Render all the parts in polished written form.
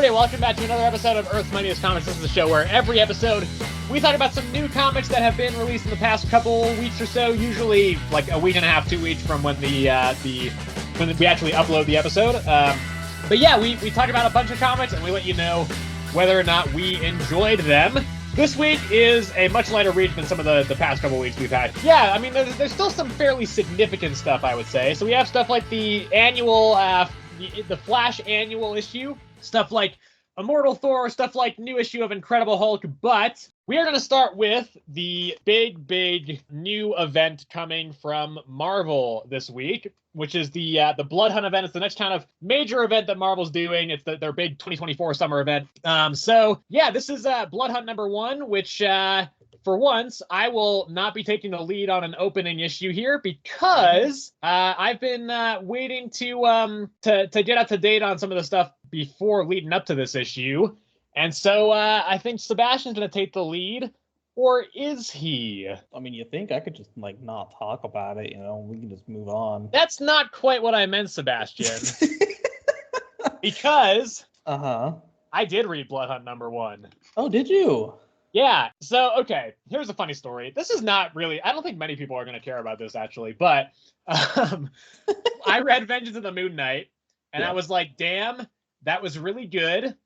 everybody, welcome back to another episode of Earth's Mightiest Comics. This is the show where every episode we talk about some new comics that have been released in the past couple weeks or so, usually like a week and a half, 2 weeks from when when we actually upload the episode. But yeah, we talk about a bunch of comics and we let you know whether or not we enjoyed them. This week is a much lighter read than some of the past couple weeks we've had. Yeah, I mean, there's still some fairly significant stuff, I would say. So we have stuff like the annual, the Flash annual issue, stuff like Immortal Thor, stuff like new issue of Incredible Hulk, but we are going to start with the big new event coming from Marvel this week, which is the Blood Hunt event. It's the next kind of major event that Marvel's doing. It's their big 2024 summer event. So yeah, this is Blood Hunt #1, which for once I will not be taking the lead on an opening issue here because I've been waiting to get up to date on some of the stuff before leading up to this issue. And so I think Sebastian's going to take the lead, or is he? I mean, you think I could just, like, not talk about it, you know? We can just move on. That's not quite what I meant, Sebastian. Because I did read Blood Hunt #1. Oh, did you? Yeah. So, okay, here's a funny story. This is not really, I don't think many people are going to care about this, actually, but I read Vengeance of the Moon Knight, and I was like, damn, that was really good.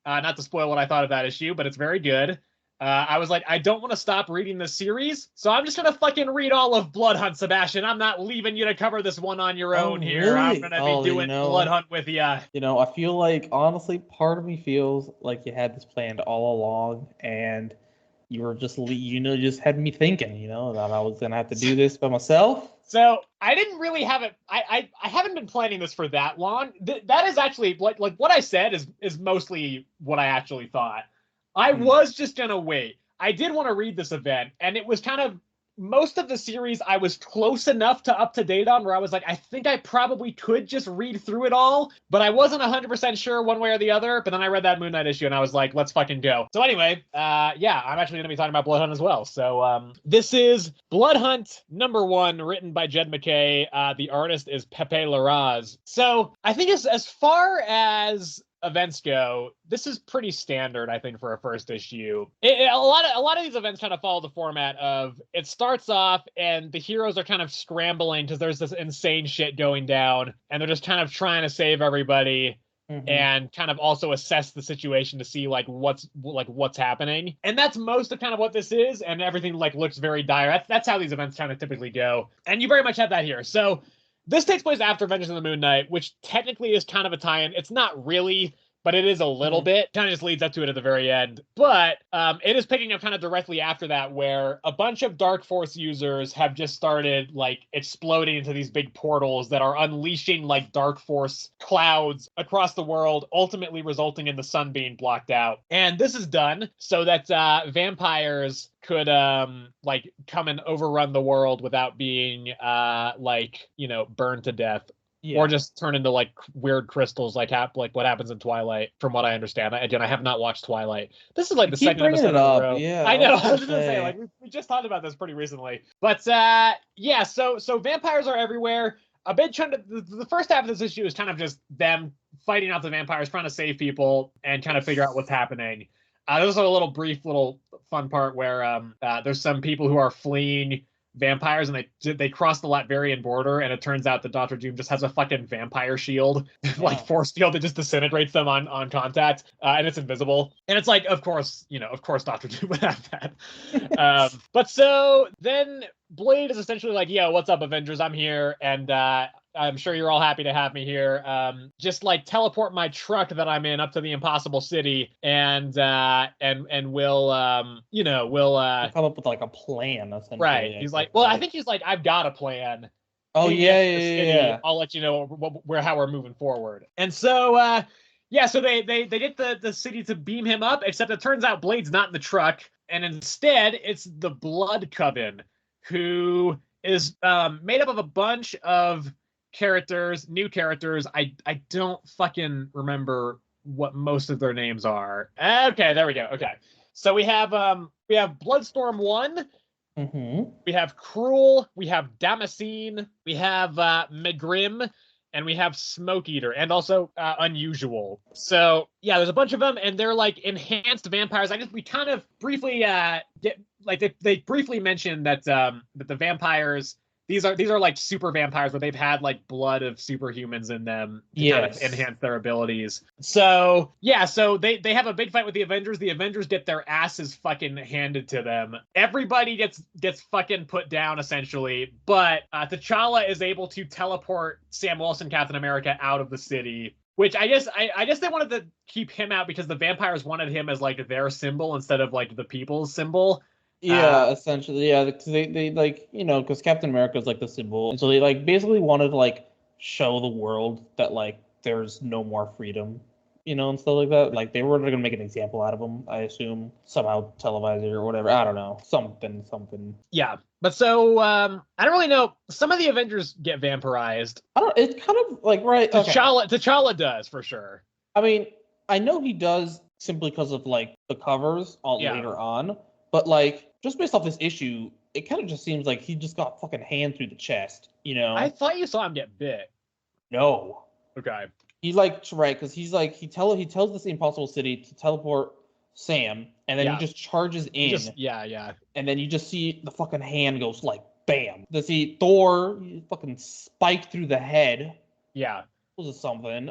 Not to spoil what I thought of that issue, but it's very good. I was like, I don't want to stop reading this series, so I'm just going to fucking read all of Blood Hunt, Sebastian. I'm not leaving you to cover this one on your own here. Really? I'm going to be doing Blood Hunt with you. You know, I feel like, honestly, part of me feels like you had this planned all along, and you were just, just had me thinking, that I was going to have to do this by myself. So I didn't really have it. I haven't been planning this for that long. That is actually like what I said is mostly what I actually thought. I was just gonna wait. I did want to read this event, and it was kind of most of the series I was close enough to up to date on where I was like, I think I probably could just read through it all, but I wasn't 100% sure one way or the other. But then I read that Moon Knight issue and I was like, let's fucking go. So anyway, yeah, I'm actually going to be talking about Blood Hunt as well. So this is Blood Hunt #1, written by Jed MacKay. The artist is Pepe Larraz. So I think as far as events go, this is pretty standard, I think, for a first issue. A lot of these events kind of follow the format of it starts off and the heroes are kind of scrambling because there's this insane shit going down, and they're just kind of trying to save everybody and kind of also assess the situation to see what's happening. And that's most of kind of what this is, and everything looks very dire. That's how these events kind of typically go, and you very much have that here. So this takes place after Avengers of the Moon Knight, which technically is kind of a tie-in. It's not really, but it is a little bit. Kind of just leads up to it at the very end. But it is picking up kind of directly after that, where a bunch of Dark Force users have just started exploding into these big portals that are unleashing Dark Force clouds across the world, ultimately resulting in the sun being blocked out. And this is done so that vampires could come and overrun the world without being burned to death. Yeah. Or just turn into weird crystals like what happens in Twilight, from what I understand. Again, I have not watched Twilight. This is the second episode in a row. Yeah, I know. I was just gonna say, we just talked about this pretty recently. But yeah, so vampires are everywhere. A big chunk of the first half of this issue is kind of just them fighting out the vampires, trying to save people, and kind of figure out what's happening. There's a little fun part where there's some people who are fleeing vampires, and they cross the Latverian border, and it turns out that Dr. Doom just has a fucking vampire shield, force field that just disintegrates them on contact, and it's invisible. And it's of course Dr. Doom would have that. But so then Blade is essentially yo, what's up, Avengers? I'm here, and I'm sure you're all happy to have me here. Just teleport my truck that I'm in up to the Impossible City, and we'll come up with a plan, essentially. Right. He's I think he's I've got a plan. Oh yeah. I'll let you know how we're moving forward. And so so they get the city to beam him up, except it turns out Blade's not in the truck, and instead it's the Blood Coven, who is made up of a bunch of new characters. I don't fucking remember what most of their names are. Okay, there we go. Okay, so we have Bloodstorm 1. We have Cruel. We have Damascene. We have Megrim, and we have Smoke Eater, and also Unusual. So yeah, there's a bunch of them, and they're like enhanced vampires. We kind of briefly they briefly mentioned that that the vampires, these are like super vampires where they've had like blood of superhumans in them to kind of enhance their abilities. So yeah, so they have a big fight with the Avengers. The Avengers get their asses fucking handed to them. Everybody gets fucking put down essentially, but T'Challa is able to teleport Sam Wilson, Captain America, out of the city. Which I guess they wanted to keep him out because the vampires wanted him as like their symbol instead of like the people's symbol. Yeah, essentially, yeah, because they like, because Captain America is like the symbol, and so they like basically wanted to like show the world that like there's no more freedom, and stuff like that. Like they were gonna make an example out of him, I assume, somehow televised it or whatever. I don't know, something. Yeah, but so I don't really know. Some of the Avengers get vampirized. I don't. It's kind of like right. T'Challa does for sure. I mean, I know he does simply because of like the covers later on, but like just based off this issue, it kind of just seems like he just got fucking hand through the chest, I thought you saw him get bit. No. Okay. He's like, right, because he's like, he tells this Impossible City to teleport Sam, and then he just charges in. And then you just see the fucking hand goes like, bam. To see Thor fucking spike through the head. Yeah. This is something.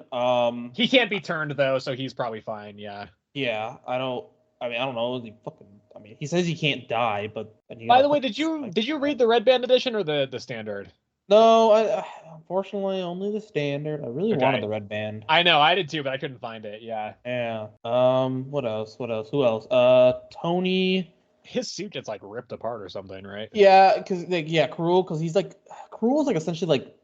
He can't be turned though, so he's probably fine. Yeah. Yeah. I don't know. He says he can't die, but. By the way, did you read the Red Band edition or the standard? No, I unfortunately only the standard. I really wanted the Red Band. I know, I did too, but I couldn't find it. Yeah. Yeah. What else? Who else? Tony. His suit gets like ripped apart or something, right? Yeah, because Cruel, because Cruel's like essentially like,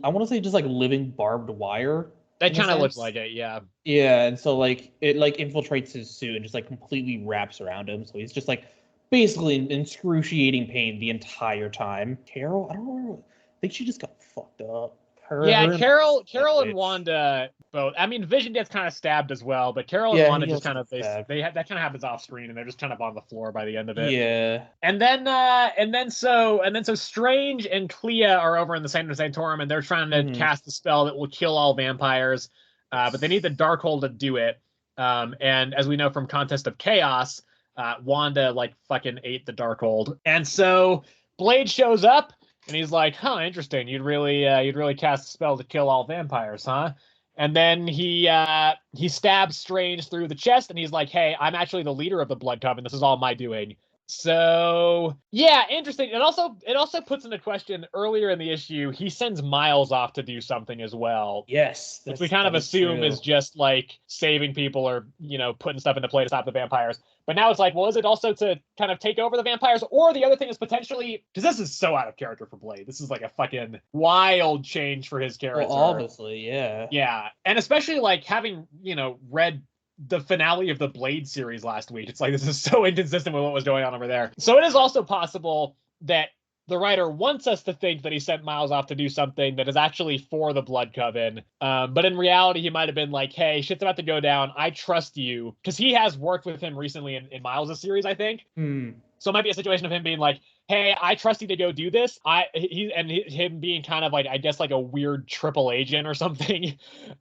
I want to say just like living barbed wire. That kind of looks like it, yeah. Yeah, and so like it like infiltrates his suit and just like completely wraps around him, so he's just like basically in excruciating pain the entire time. Carol, I don't know. I think she just got fucked up. Carol and Wanda both. I mean, Vision gets kind of stabbed as well, but Carol and Wanda just kind of that kind of happens off screen, and they're just kind of on the floor by the end of it. Yeah. And then so Strange and Clea are over in the Sanctum Sanctorum, and they're trying to cast the spell that will kill all vampires, but they need the Darkhold to do it. And as we know from Contest of Chaos, Wanda like fucking ate the Darkhold, and so Blade shows up. And he's like, "Huh, interesting. You'd really cast a spell to kill all vampires, huh?" And then he stabs Strange through the chest, and he's like, "Hey, I'm actually the leader of the Blood Coven. This is all my doing." So yeah, interesting. It also puts into question earlier in the issue. He sends Miles off to do something as well. Yes, which we kind of assume is just like saving people or putting stuff into play to stop the vampires. But now it's like, well, is it also to kind of take over the vampires? Or the other thing is potentially, because this is so out of character for Blade. This is like a fucking wild change for his character. Well, obviously, yeah. Yeah, and especially like having read the finale of the Blade series last week. It's like, this is so inconsistent with what was going on over there. So it is also possible that the writer wants us to think that he sent Miles off to do something that is actually for the Blood Coven. But in reality, he might have been like, hey, shit's about to go down. I trust you. Because he has worked with him recently in Miles' series, I think. So it might be a situation of him being like, hey, I trust you to go do this. Him being kind of like, I guess, like a weird triple agent or something.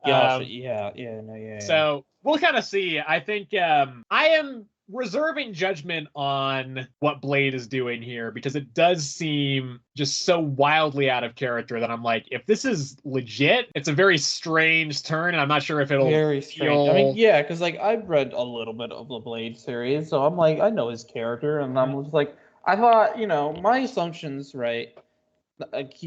Gotcha. Yeah. So we'll kind of see. I think I am reserving judgment on what Blade is doing here because it does seem just so wildly out of character that I'm like, if this is legit, it's a very strange turn, and I'm not sure if it'll very strange. I mean, yeah, because like I've read a little bit of the Blade series, so I'm like, I know his character, and I'm just like, I thought, my assumptions, right?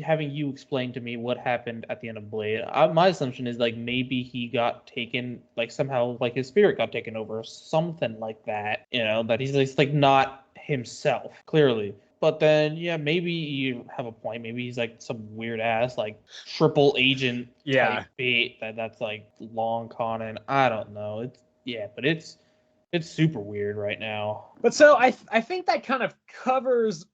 Having you explain to me what happened at the end of Blade, my assumption is like maybe he got taken, like somehow like his spirit got taken over, something like that. That he's like not himself clearly. But then maybe you have a point. Maybe he's like some weird ass like triple agent type bait that's like long con, and I don't know. It's super weird right now. But so I think that kind of covers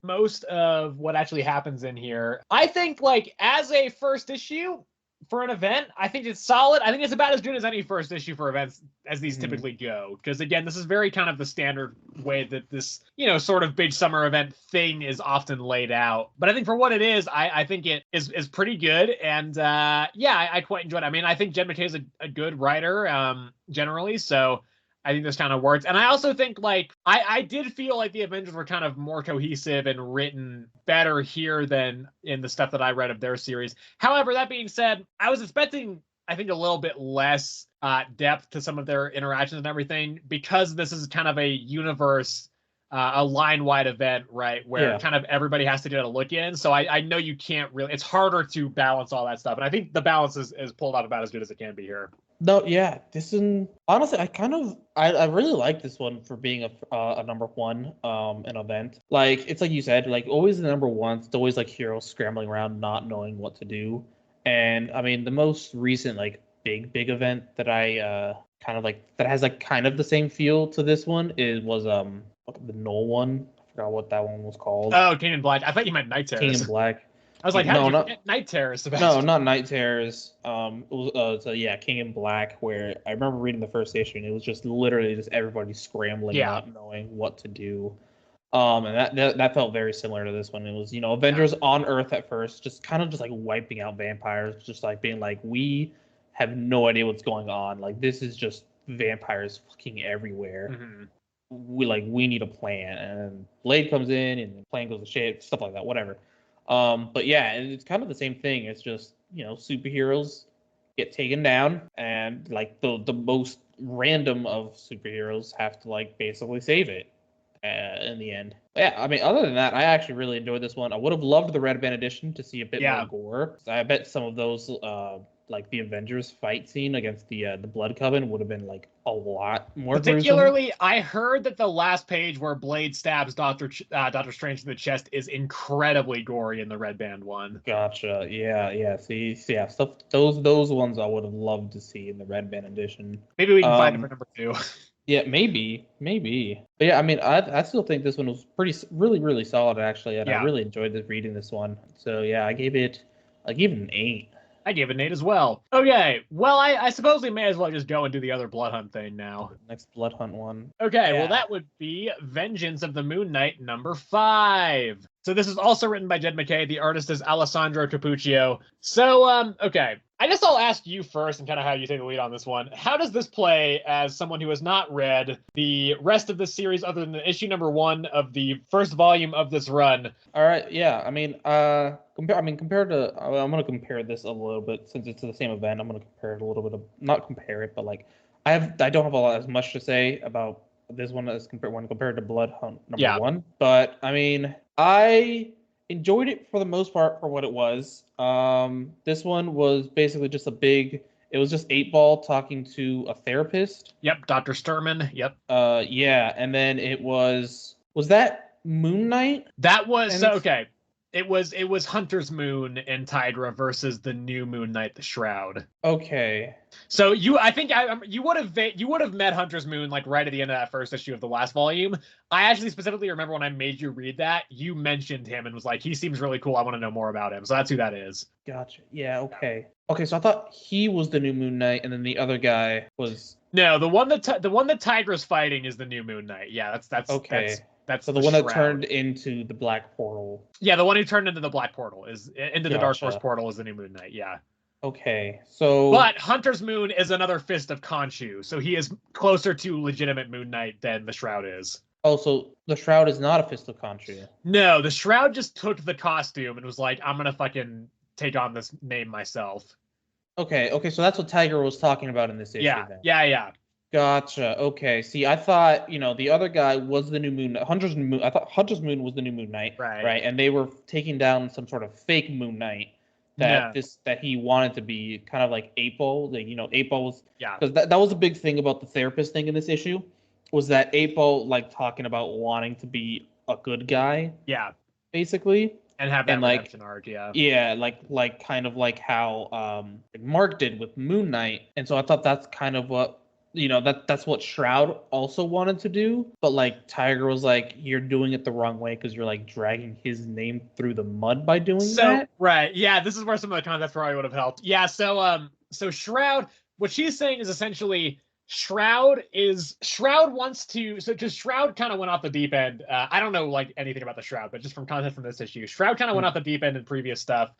most of what actually happens in here. I think like as a first issue, for an event, I think it's solid. I think it's about as good as any first issue for events as these typically go. Because again, this is very kind of the standard way that this, sort of big summer event thing is often laid out. But I think for what it is, I think it is pretty good. And I quite enjoyed it. I mean, I think Jed McKay is a good writer generally. So I think this kind of works. And I also think, like, I did feel like the Avengers were kind of more cohesive and written better here than in the stuff that I read of their series. However, that being said, I was expecting, I think, a little bit less depth to some of their interactions and everything, because this is kind of a universe, a line-wide event, right, where kind of everybody has to get a look in. So I know you can't really, it's harder to balance all that stuff. And I think the balance is pulled off about as good as it can be here. No, yeah, this is honestly, I really like this one for being a number one an event. Like, it's like you said, like, always the number one. It's always like heroes scrambling around, not knowing what to do. And I mean, the most recent like big event that I kind of like that has like kind of the same feel to this one was the Null one. I forgot what that one was called. Oh, King in Black. I thought you meant Night Terrors. King in Black. I was like, how did you forget Night Terrors? No, not Night Terrors. It was King in Black, where I remember reading the first issue, and it was just literally just everybody scrambling, not knowing what to do. And that felt very similar to this one. It was, Avengers on Earth at first, just kind of just like wiping out vampires, just like being like, we have no idea what's going on. Like, this is just vampires fucking everywhere. Mm-hmm. We need a plan. And Blade comes in, and the plan goes to shit, stuff like that, whatever. But yeah, it's kind of the same thing. It's just, superheroes get taken down, and like the most random of superheroes have to like basically save it in the end. But yeah, I mean, other than that, I actually really enjoyed this one. I would have loved the Red Band edition to see a bit more gore. I bet some of those like the Avengers fight scene against the Blood Coven would have been like a lot more particularly gruesome. I heard that the last page where Blade stabs Doctor Strange in the chest is incredibly gory in the Red Band one. Gotcha. Yeah. See, stuff those ones I would have loved to see in the Red Band edition. Maybe we can find it for number 2. Yeah, maybe. But yeah, I mean, I still think this one was really solid actually, and I really enjoyed reading this one. So yeah, I gave it an 8. I gave it an 8 as well. Okay, well, I suppose we may as well just go and do the other Blood Hunt thing now. Next Blood Hunt one. Okay, well, that would be Vengeance of the Moon Knight number 5. So this is also written by Jed McKay. The artist is Alessandro Capuccio. So, okay. I guess I'll ask you first and kind of how you take the lead on this one. How does this play as someone who has not read the rest of the series other than the issue number 1 of the first volume of this run? All right, yeah. I mean, compared to, I'm going to compare this a little bit since it's the same event. I'm going to compare it a little bit not compare it, but like I don't have as much to say about this one as compared to Blood Hunt number 1. But I mean, I enjoyed it for the most part for what it was. This one was basically just it was just 8-Ball talking to a therapist. Yep, Dr. Sturman. Yep. Yeah, and then it was that Moon Knight? That was okay. It was Hunter's Moon and Tigra versus the new Moon Knight, the Shroud. Okay. So you would have met Hunter's Moon like right at the end of that first issue of the last volume. I actually specifically remember when I made you read that, you mentioned him and was like, he seems really cool. I want to know more about him. So that's who that is. Gotcha. Yeah. Okay. Okay. So I thought he was the new Moon Knight, and then the other guy was. No, the one that Tigra's fighting is the new Moon Knight. Yeah, that's okay. That's so the one Shroud. That turned into the Black Portal. Yeah, the one who turned into the Black Portal is into the Dark Force portal is the new Moon Knight. Yeah. Okay, so. But Hunter's Moon is another fist of Khonshu, so he is closer to legitimate Moon Knight than the Shroud is. Oh, so the Shroud is not a fist of Khonshu. No, the Shroud just took the costume and was like, I'm gonna fucking take on this name myself. Okay, so that's what Tiger was talking about in this issue. Then. Yeah. Gotcha. Okay. See, I thought, the other guy was the new Moon Knight. I thought Hunter's Moon was the new Moon Knight. Right. And they were taking down some sort of fake Moon Knight that he wanted to be kind of like 8-Ball. Like, 8-Ball was. Yeah. Because that was a big thing about the therapist thing in this issue, was that 8-Ball like talking about wanting to be a good guy. Yeah. Basically. And have that redemption arc, yeah. Yeah, like kind of like how Mark did with Moon Knight. And so I thought that's kind of what that's what Shroud also wanted to do, but like Tiger was like, you're doing it the wrong way because you're like dragging his name through the mud by doing that. Right, yeah, this is where some of the context probably would have helped. Yeah, so Shroud, what she's saying is essentially Shroud wants to, so because Shroud kind of went off the deep end. I don't know like anything about the Shroud, but just from content from this issue, Shroud kind of went off the deep end in previous stuff,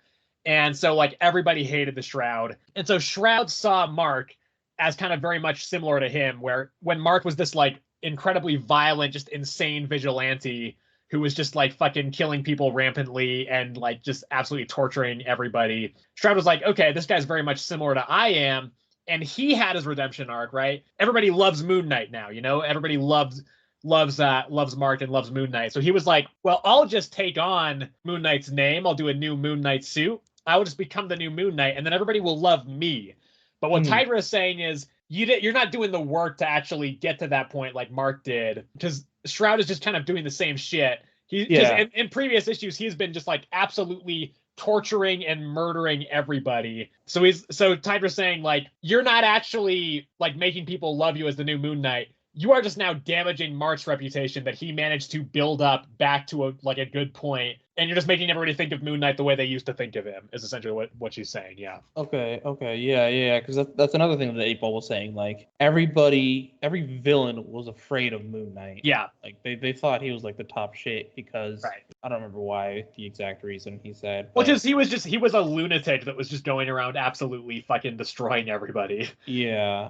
and so like everybody hated the Shroud, and so Shroud saw Mark as kind of very much similar to him, where when Mark was this like incredibly violent, just insane vigilante who was just like fucking killing people rampantly and like just absolutely torturing everybody. Shroud was like, okay, this guy's very much similar to I am. And he had his redemption arc, right? Everybody loves Moon Knight now, you know? Everybody loves Mark and loves Moon Knight. So he was like, well, I'll just take on Moon Knight's name. I'll do a new Moon Knight suit. I will just become the new Moon Knight, and then everybody will love me. But what Tigra is saying is, you're not doing the work to actually get to that point like Mark did, because Shroud is just kind of doing the same shit. In previous issues, he's been just like absolutely torturing and murdering everybody. So Tigra's saying like, you're not actually like making people love you as the new Moon Knight. You are just now damaging Mark's reputation that he managed to build up back to a good point, and you're just making everybody think of Moon Knight the way they used to think of him. Is essentially what she's saying. Yeah. Okay. Yeah. Because that's another thing that 8-Ball was saying. Like every villain was afraid of Moon Knight. Yeah. Like they thought he was like the top shit because I don't remember why the exact reason he said. But, he was a lunatic that was just going around absolutely fucking destroying everybody. Yeah.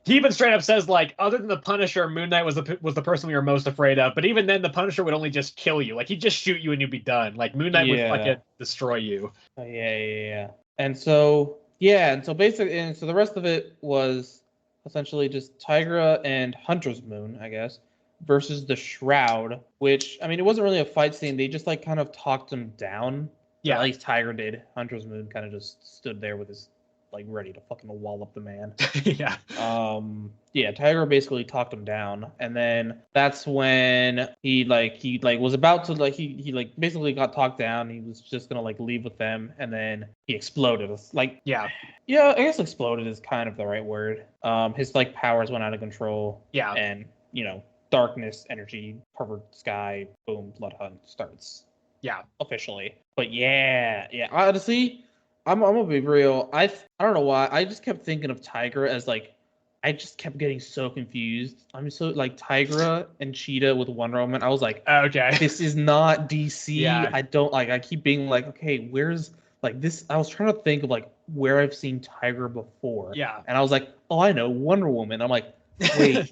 He even straight up says, like, other than the Punisher, Moon Knight was the person we were most afraid of. But even then, the Punisher would only just kill you. Like, he'd just shoot you and you'd be done. Like, Moon Knight would fucking destroy you. Yeah. And so basically, the rest of it was essentially just Tigra and Hunter's Moon, I guess, versus the Shroud, which, I mean, it wasn't really a fight scene. They just, like, kind of talked him down. Yeah. Or at least Tigra did. Hunter's Moon kind of just stood there with his like ready to fucking wallop the man. Yeah. Tiger basically talked him down, and then that's when he was about to he basically got talked down. He was just gonna like leave with them, and then he exploded. I guess exploded is kind of the right word. His like powers went out of control. Yeah. And darkness, energy, covered sky, boom, blood hunt starts. Yeah. Officially. But yeah. Honestly, I'm gonna be real. I don't know why. I just kept thinking of Tigra as like, I just kept getting so confused. I'm so like Tigra and Cheetah with Wonder Woman. I was like, okay, this is not DC. Yeah. I don't like. I keep being like, okay, where's like this? I was trying to think of like where I've seen Tigra before. Yeah. And I was like, oh, I know, Wonder Woman. I'm like, wait,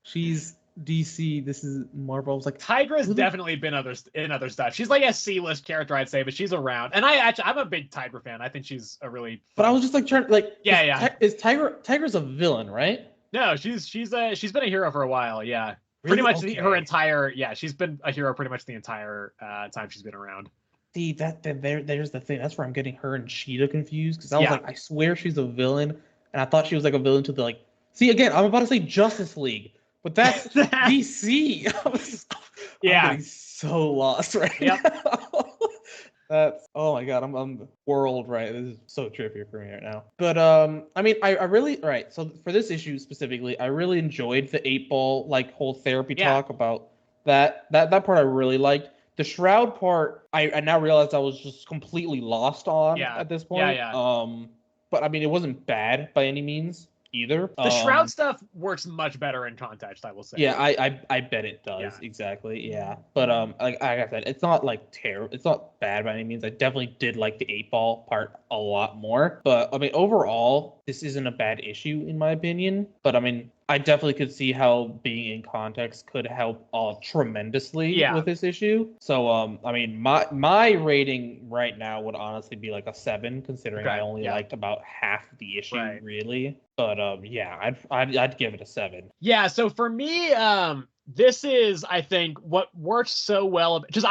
she's DC, this is Marvel. I was like, Tigra's definitely been in other stuff. She's like a C-list character, I'd say, but she's around. And I'm a big Tigra fan. I think she's a really fun... But I was just like trying like is Tigra's a villain, right? No, she's been a hero for a while, yeah. Really? Pretty much her entire she's been a hero pretty much the entire time she's been around. See, there's the thing. That's where I'm getting her and Cheetah confused, because I was like, I swear she's a villain, and I thought she was like a villain to the like. See, again, I'm about to say Justice League. But that's DC. I'm getting so lost right now. That's, oh my god, I'm world right. This is so trippy for me right now. But I mean, I really so for this issue specifically, I really enjoyed the 8-Ball like whole therapy talk about that part. I really liked. The Shroud part, I now realized I was just completely lost on at this point. But I mean, it wasn't bad by any means either. The Shroud stuff works much better in context, I will say. Yeah, I bet it does. Exactly. Yeah. But like I said, it's not like terrible. It's not bad by any means. I definitely did like the 8-Ball part a lot more. But I mean, overall, this isn't a bad issue in my opinion. But I mean, I definitely could see how being in context could help tremendously with this issue. So I mean, my rating right now would honestly be like a 7, considering I only liked about half the issue really. But I'd give it a 7. Yeah, so for me, this is, I think, what works so well, because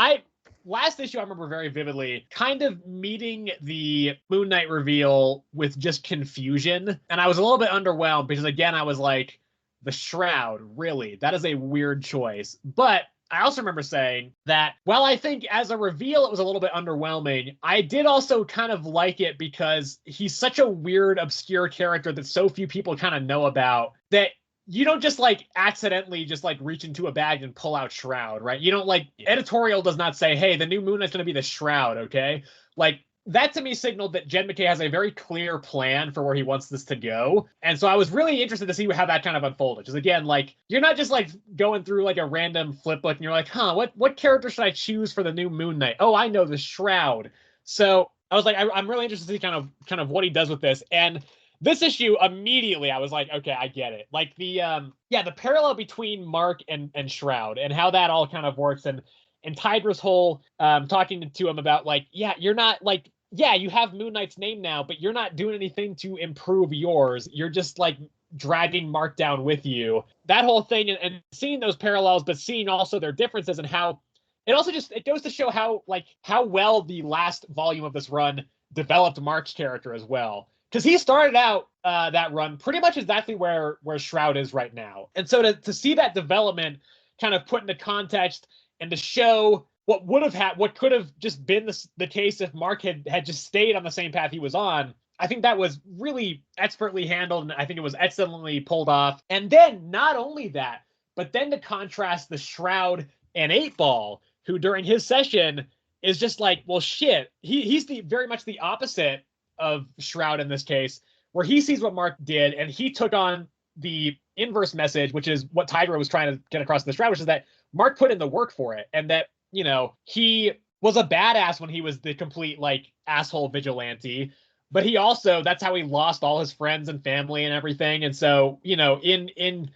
last issue I remember very vividly kind of meeting the Moon Knight reveal with just confusion, and I was a little bit underwhelmed because again I was like, the Shroud, really? That is a weird choice. But I also remember saying that while I think as a reveal it was a little bit underwhelming, I did also kind of like it because he's such a weird, obscure character that so few people kind of know about, that you don't just like accidentally just like reach into a bag and pull out Shroud, right? You don't like, editorial does not say, hey, the new Moon Knight's going to be the Shroud, okay? Like, that to me signaled that Jed MacKay has a very clear plan for where he wants this to go. And so I was really interested to see how that kind of unfolded. Because again, like, you're not just like going through like a random flip book and you're like, what character should I choose for the new Moon Knight? Oh, I know, the Shroud. So I was like, I'm really interested to see kind of what he does with this. And this issue, immediately I was like, okay, I get it. Like the parallel between Mark and Shroud and how that all kind of works, and Tydra's whole talking to him about like, yeah, you're not like, yeah, you have Moon Knight's name now, but you're not doing anything to improve yours. You're just like dragging Mark down with you. That whole thing, and seeing those parallels, but seeing also their differences, and how it also just, it goes to show how well the last volume of this run developed Mark's character as well. Because he started out that run pretty much exactly where Shroud is right now. And so to see that development kind of put into context and to show what could have just been the case if Mark had just stayed on the same path he was on, I think that was really expertly handled, and I think it was excellently pulled off. And then not only that, but then to contrast the Shroud and 8-Ball, who during his session is just like, well, shit, he's very much the opposite of Shroud in this case, where he sees what Mark did and he took on the inverse message, which is what Tydra was trying to get across to the Shroud, which is that Mark put in the work for it, and that, you know, he was a badass when he was the complete like asshole vigilante, but he also, that's how he lost all his friends and family and everything. And so, you know, in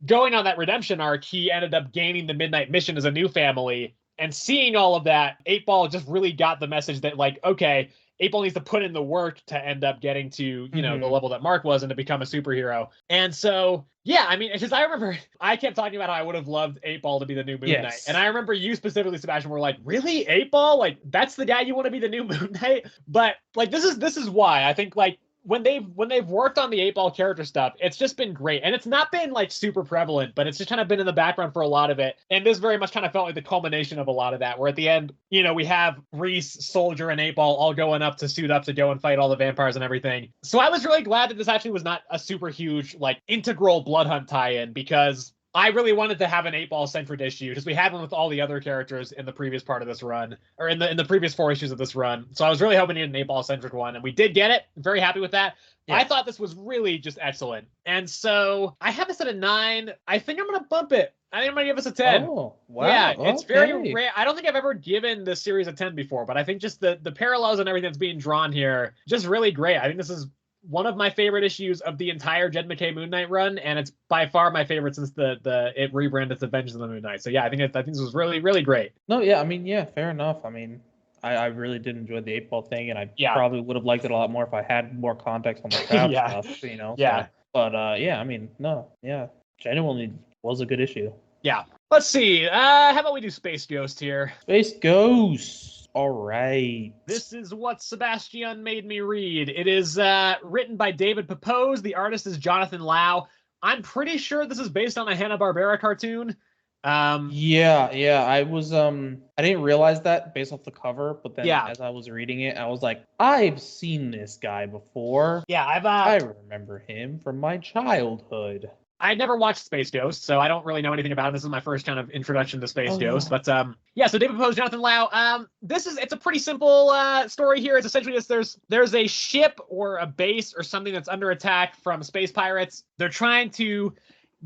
going on that redemption arc, he ended up gaining the Midnight Mission as a new family. And seeing all of that, 8-Ball just really got the message that like, okay, 8-Ball needs to put in the work to end up getting to, you know, the level that Mark was and to become a superhero. And so, yeah, I mean, because I remember I kept talking about how I would have loved 8-Ball to be the new Moon Knight. And I remember you specifically, Sebastian, were like, really? 8-Ball? Like, that's the guy you want to be the new Moon Knight? But like, this is why I think like when they've worked on the 8-Ball character stuff, it's just been great. And it's not been like super prevalent, but it's just kind of been in the background for a lot of it. And this very much kind of felt like the culmination of a lot of that, where at the end, you know, we have Reese, Soldier, and 8-Ball all going up to suit up to go and fight all the vampires and everything. So I was really glad that this actually was not a super huge, like, integral Blood Hunt tie-in, because I really wanted to have an 8-Ball centered issue, because we had one with all the other characters in the previous part of this run, or in the previous 4 issues of this run. So I was really hoping to get an 8-Ball centered one, and we did get it. I'm very happy with that. Yeah. I thought this was really just excellent. And so I have this at a 9. I think I'm going to bump it. I think I'm going to give us a 10. Oh, wow. Yeah, it's very rare. I don't think I've ever given this series a 10 before, but I think just the parallels and everything that's being drawn here, just really great. I think this is one of my favorite issues of the entire Jed MacKay Moon Knight run, and it's by far my favorite since it rebranded as Avengers of the Moon Knight. So yeah, I think this was really, really great. No, yeah, I mean, yeah, fair enough. I mean, I really did enjoy the 8-Ball thing, and I probably would have liked it a lot more if I had more context on the crowd stuff, you know? Yeah. So, but yeah, I mean, no, yeah, genuinely was a good issue. Yeah. Let's see. How about we do Space Ghost here? Space Ghost. All right. This is what Sebastian made me read. It is written by David Pepose. The artist is Jonathan Lau. I'm pretty sure this is based on a Hanna-Barbera cartoon. Yeah. I was I didn't realize that based off the cover, but then as I was reading it, I was like, I've seen this guy before. Yeah, I remember him from my childhood. I never watched Space Ghost, so I don't really know anything about it. This is my first kind of introduction to Space Ghost. But yeah, so David Pepose, Jonathan Lau. It's a pretty simple story here. It's essentially just there's a ship or a base or something that's under attack from space pirates. They're trying to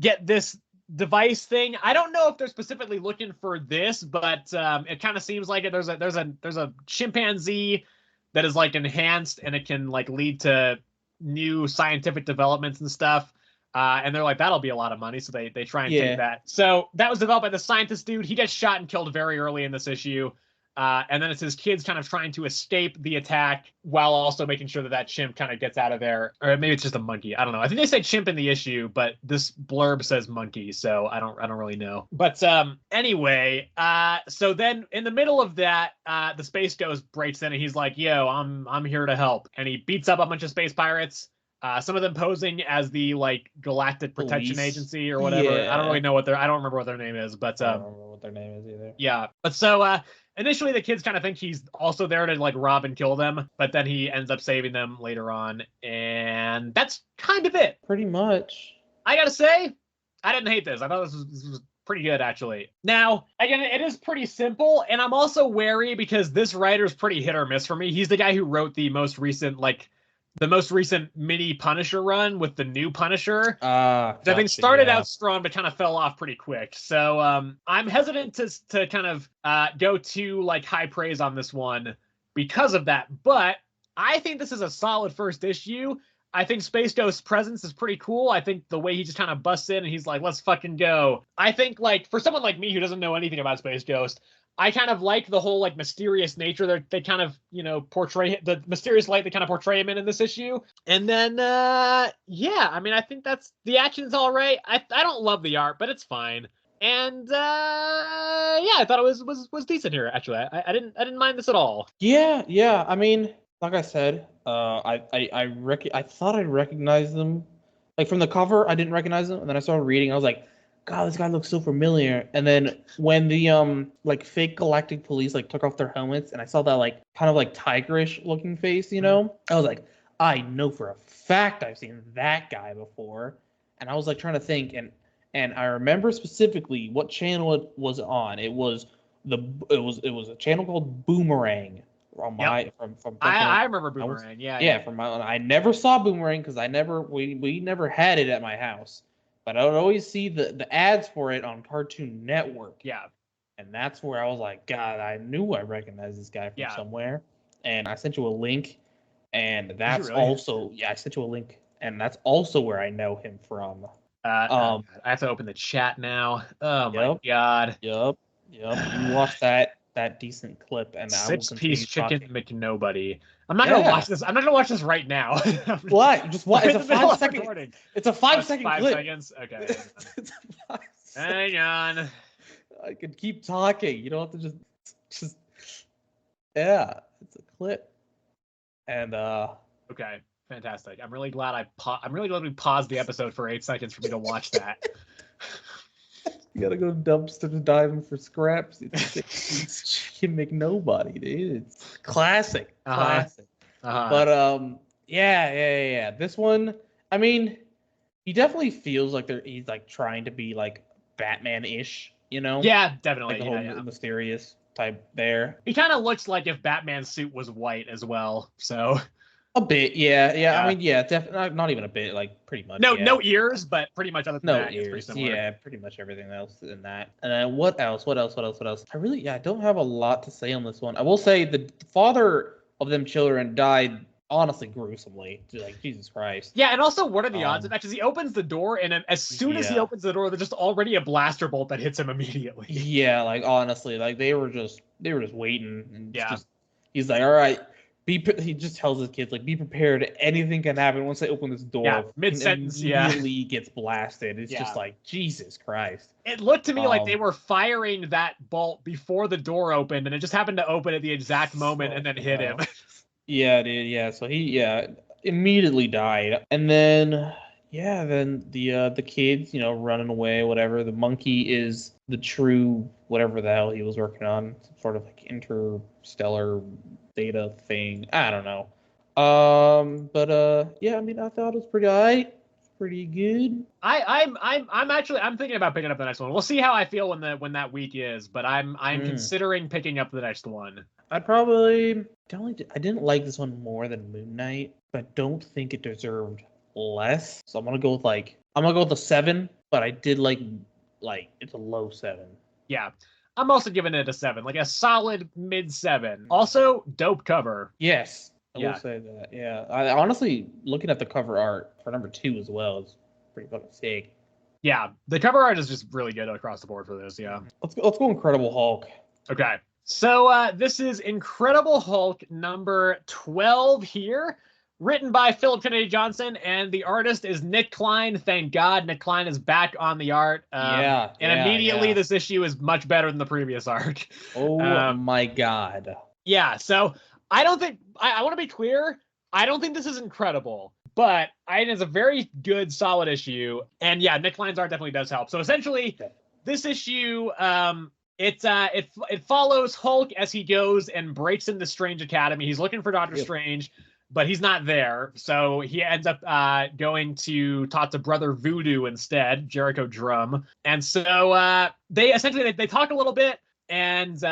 get this device thing. I don't know if they're specifically looking for this, but it kind of seems like it. There's a chimpanzee that is like enhanced, and it can like lead to new scientific developments and stuff. And they're like, that'll be a lot of money. So they try and take that. So that was developed by the scientist dude. He gets shot and killed very early in this issue. And then it's his kids kind of trying to escape the attack while also making sure that chimp kind of gets out of there. Or maybe it's just a monkey. I don't know. I think they say chimp in the issue, but this blurb says monkey. So I don't really know. But anyway, so then in the middle of that, the Space Ghost breaks in and he's like, yo, I'm here to help. And he beats up a bunch of space pirates. Some of them posing as the like Galactic Protection Police. Agency or whatever. I don't really Yeah. know I don't remember what their name is, but I don't remember what their name is either. yeah. But so initially the kids kind of think he's also there to like rob and kill them, but then he ends up saving them later on, and that's kind of it. Pretty much. I gotta say, I didn't hate this. I thought this was pretty good, actually. Now, again, it is pretty simple, and I'm also wary because this writer's pretty hit or miss for me. He's the guy who wrote the most recent mini Punisher run with the new Punisher. Gotcha, I think started out strong, but kind of fell off pretty quick. So I'm hesitant to kind of go too like high praise on this one because of that. But I think this is a solid first issue. I think Space Ghost's presence is pretty cool. I think the way he just kind of busts in and he's like, let's fucking go. I think like for someone like me who doesn't know anything about Space Ghost, I kind of like the whole like mysterious nature that they kind of, portray, the mysterious light they kind of portray him in this issue. And then, yeah, I mean, I think that's, the action's all right. I don't love the art, but it's fine. And yeah, I thought it was decent here, actually. I didn't mind this at all. Yeah. I mean, like I said, I thought I recognized them, like from the cover. I didn't recognize them, and then I started reading. I was like, God, this guy looks so familiar. And then when the like fake Galactic Police like took off their helmets, and I saw that like kind of like tigerish looking face, I was like, I know for a fact I've seen that guy before. And I was like trying to think, and I remember specifically what channel it was on. It was a channel called Boomerang. I remember Boomerang. I never saw Boomerang because we never had it at my house, but I would always see the ads for it on Cartoon Network. Yeah, and that's where I was like, God, I knew I recognized this guy from somewhere. And I sent you a link, and that's also I sent you a link, and that's also where I know him from. I have to open the chat now. Oh my God. Yep. You watched that decent clip, and I will continue 6-piece chicken talking. McNobody. I'm not gonna watch this. I'm not gonna watch this right now. What? Just what? It's a 5 second. It's a 5 second 5 clip. seconds. Okay. It's a 5 Hang on. I could keep talking. You don't have to just. Yeah, it's a clip. And Okay, fantastic. I'm really glad we paused the episode for 8 seconds for me to watch that. You gotta go dumpster diving for scraps. It's chicken McNobody, dude. It's classic. But yeah. This one, I mean, he definitely feels like he's like trying to be like Batman-ish, Yeah, definitely. Like the whole mysterious type there. He kind of looks like if Batman's suit was white as well. So. A bit, yeah. I mean, yeah, definitely not even a bit, like pretty much. No ears, but pretty much other than that, ears. It's pretty similar. Yeah, pretty much everything else in that. And then what else? I don't have a lot to say on this one. I will say the father of them children died honestly gruesomely. Like, Jesus Christ. Yeah, and also what are the odds of that? Because he opens the door, and as soon as he opens the door, there's just already a blaster bolt that hits him immediately. Yeah, like honestly, like they were just waiting, and he's like, all right. He just tells his kids, like, be prepared. Anything can happen once they open this door. Yeah, mid-sentence, immediately gets blasted. It's just like, Jesus Christ. It looked to me like they were firing that bolt before the door opened, and it just happened to open at the exact moment and then hit him. Yeah, dude. Yeah, so he immediately died, and then the kids, running away, whatever. The monkey is the true whatever the hell he was working on, some sort of like interstellar data thing. I don't know. But yeah, I mean, I thought it was pretty good. I'm thinking about picking up the next one. We'll see how I feel when that week is, but I'm considering picking up the next one. I didn't like this one more than Moon Knight, but I don't think it deserved less. So I'm gonna go with a 7, but I did like it's a low 7. Yeah. I'm also giving it a 7, like a solid mid-7. Also, dope cover. Yes, I will say that. Yeah, I honestly, looking at the cover art for number 2 as well, is pretty fucking sick. Yeah, the cover art is just really good across the board for this. Yeah. Let's go Incredible Hulk. Okay, so this is Incredible Hulk number 12 here. Written by Philip Kennedy Johnson, and the artist is Nick Klein. Thank God Nick Klein is back on the art. And immediately this issue is much better than the previous arc. Oh my God. Yeah, so I don't think, I want to be clear, I don't think this is incredible, but it is a very good, solid issue. And yeah, Nick Klein's art definitely does help. So essentially, this issue, it follows Hulk as he goes and breaks into Strange Academy. He's looking for Doctor Strange, but he's not there. So he ends up going to talk to Brother Voodoo instead, Jericho Drum. And so they essentially they talk a little bit, and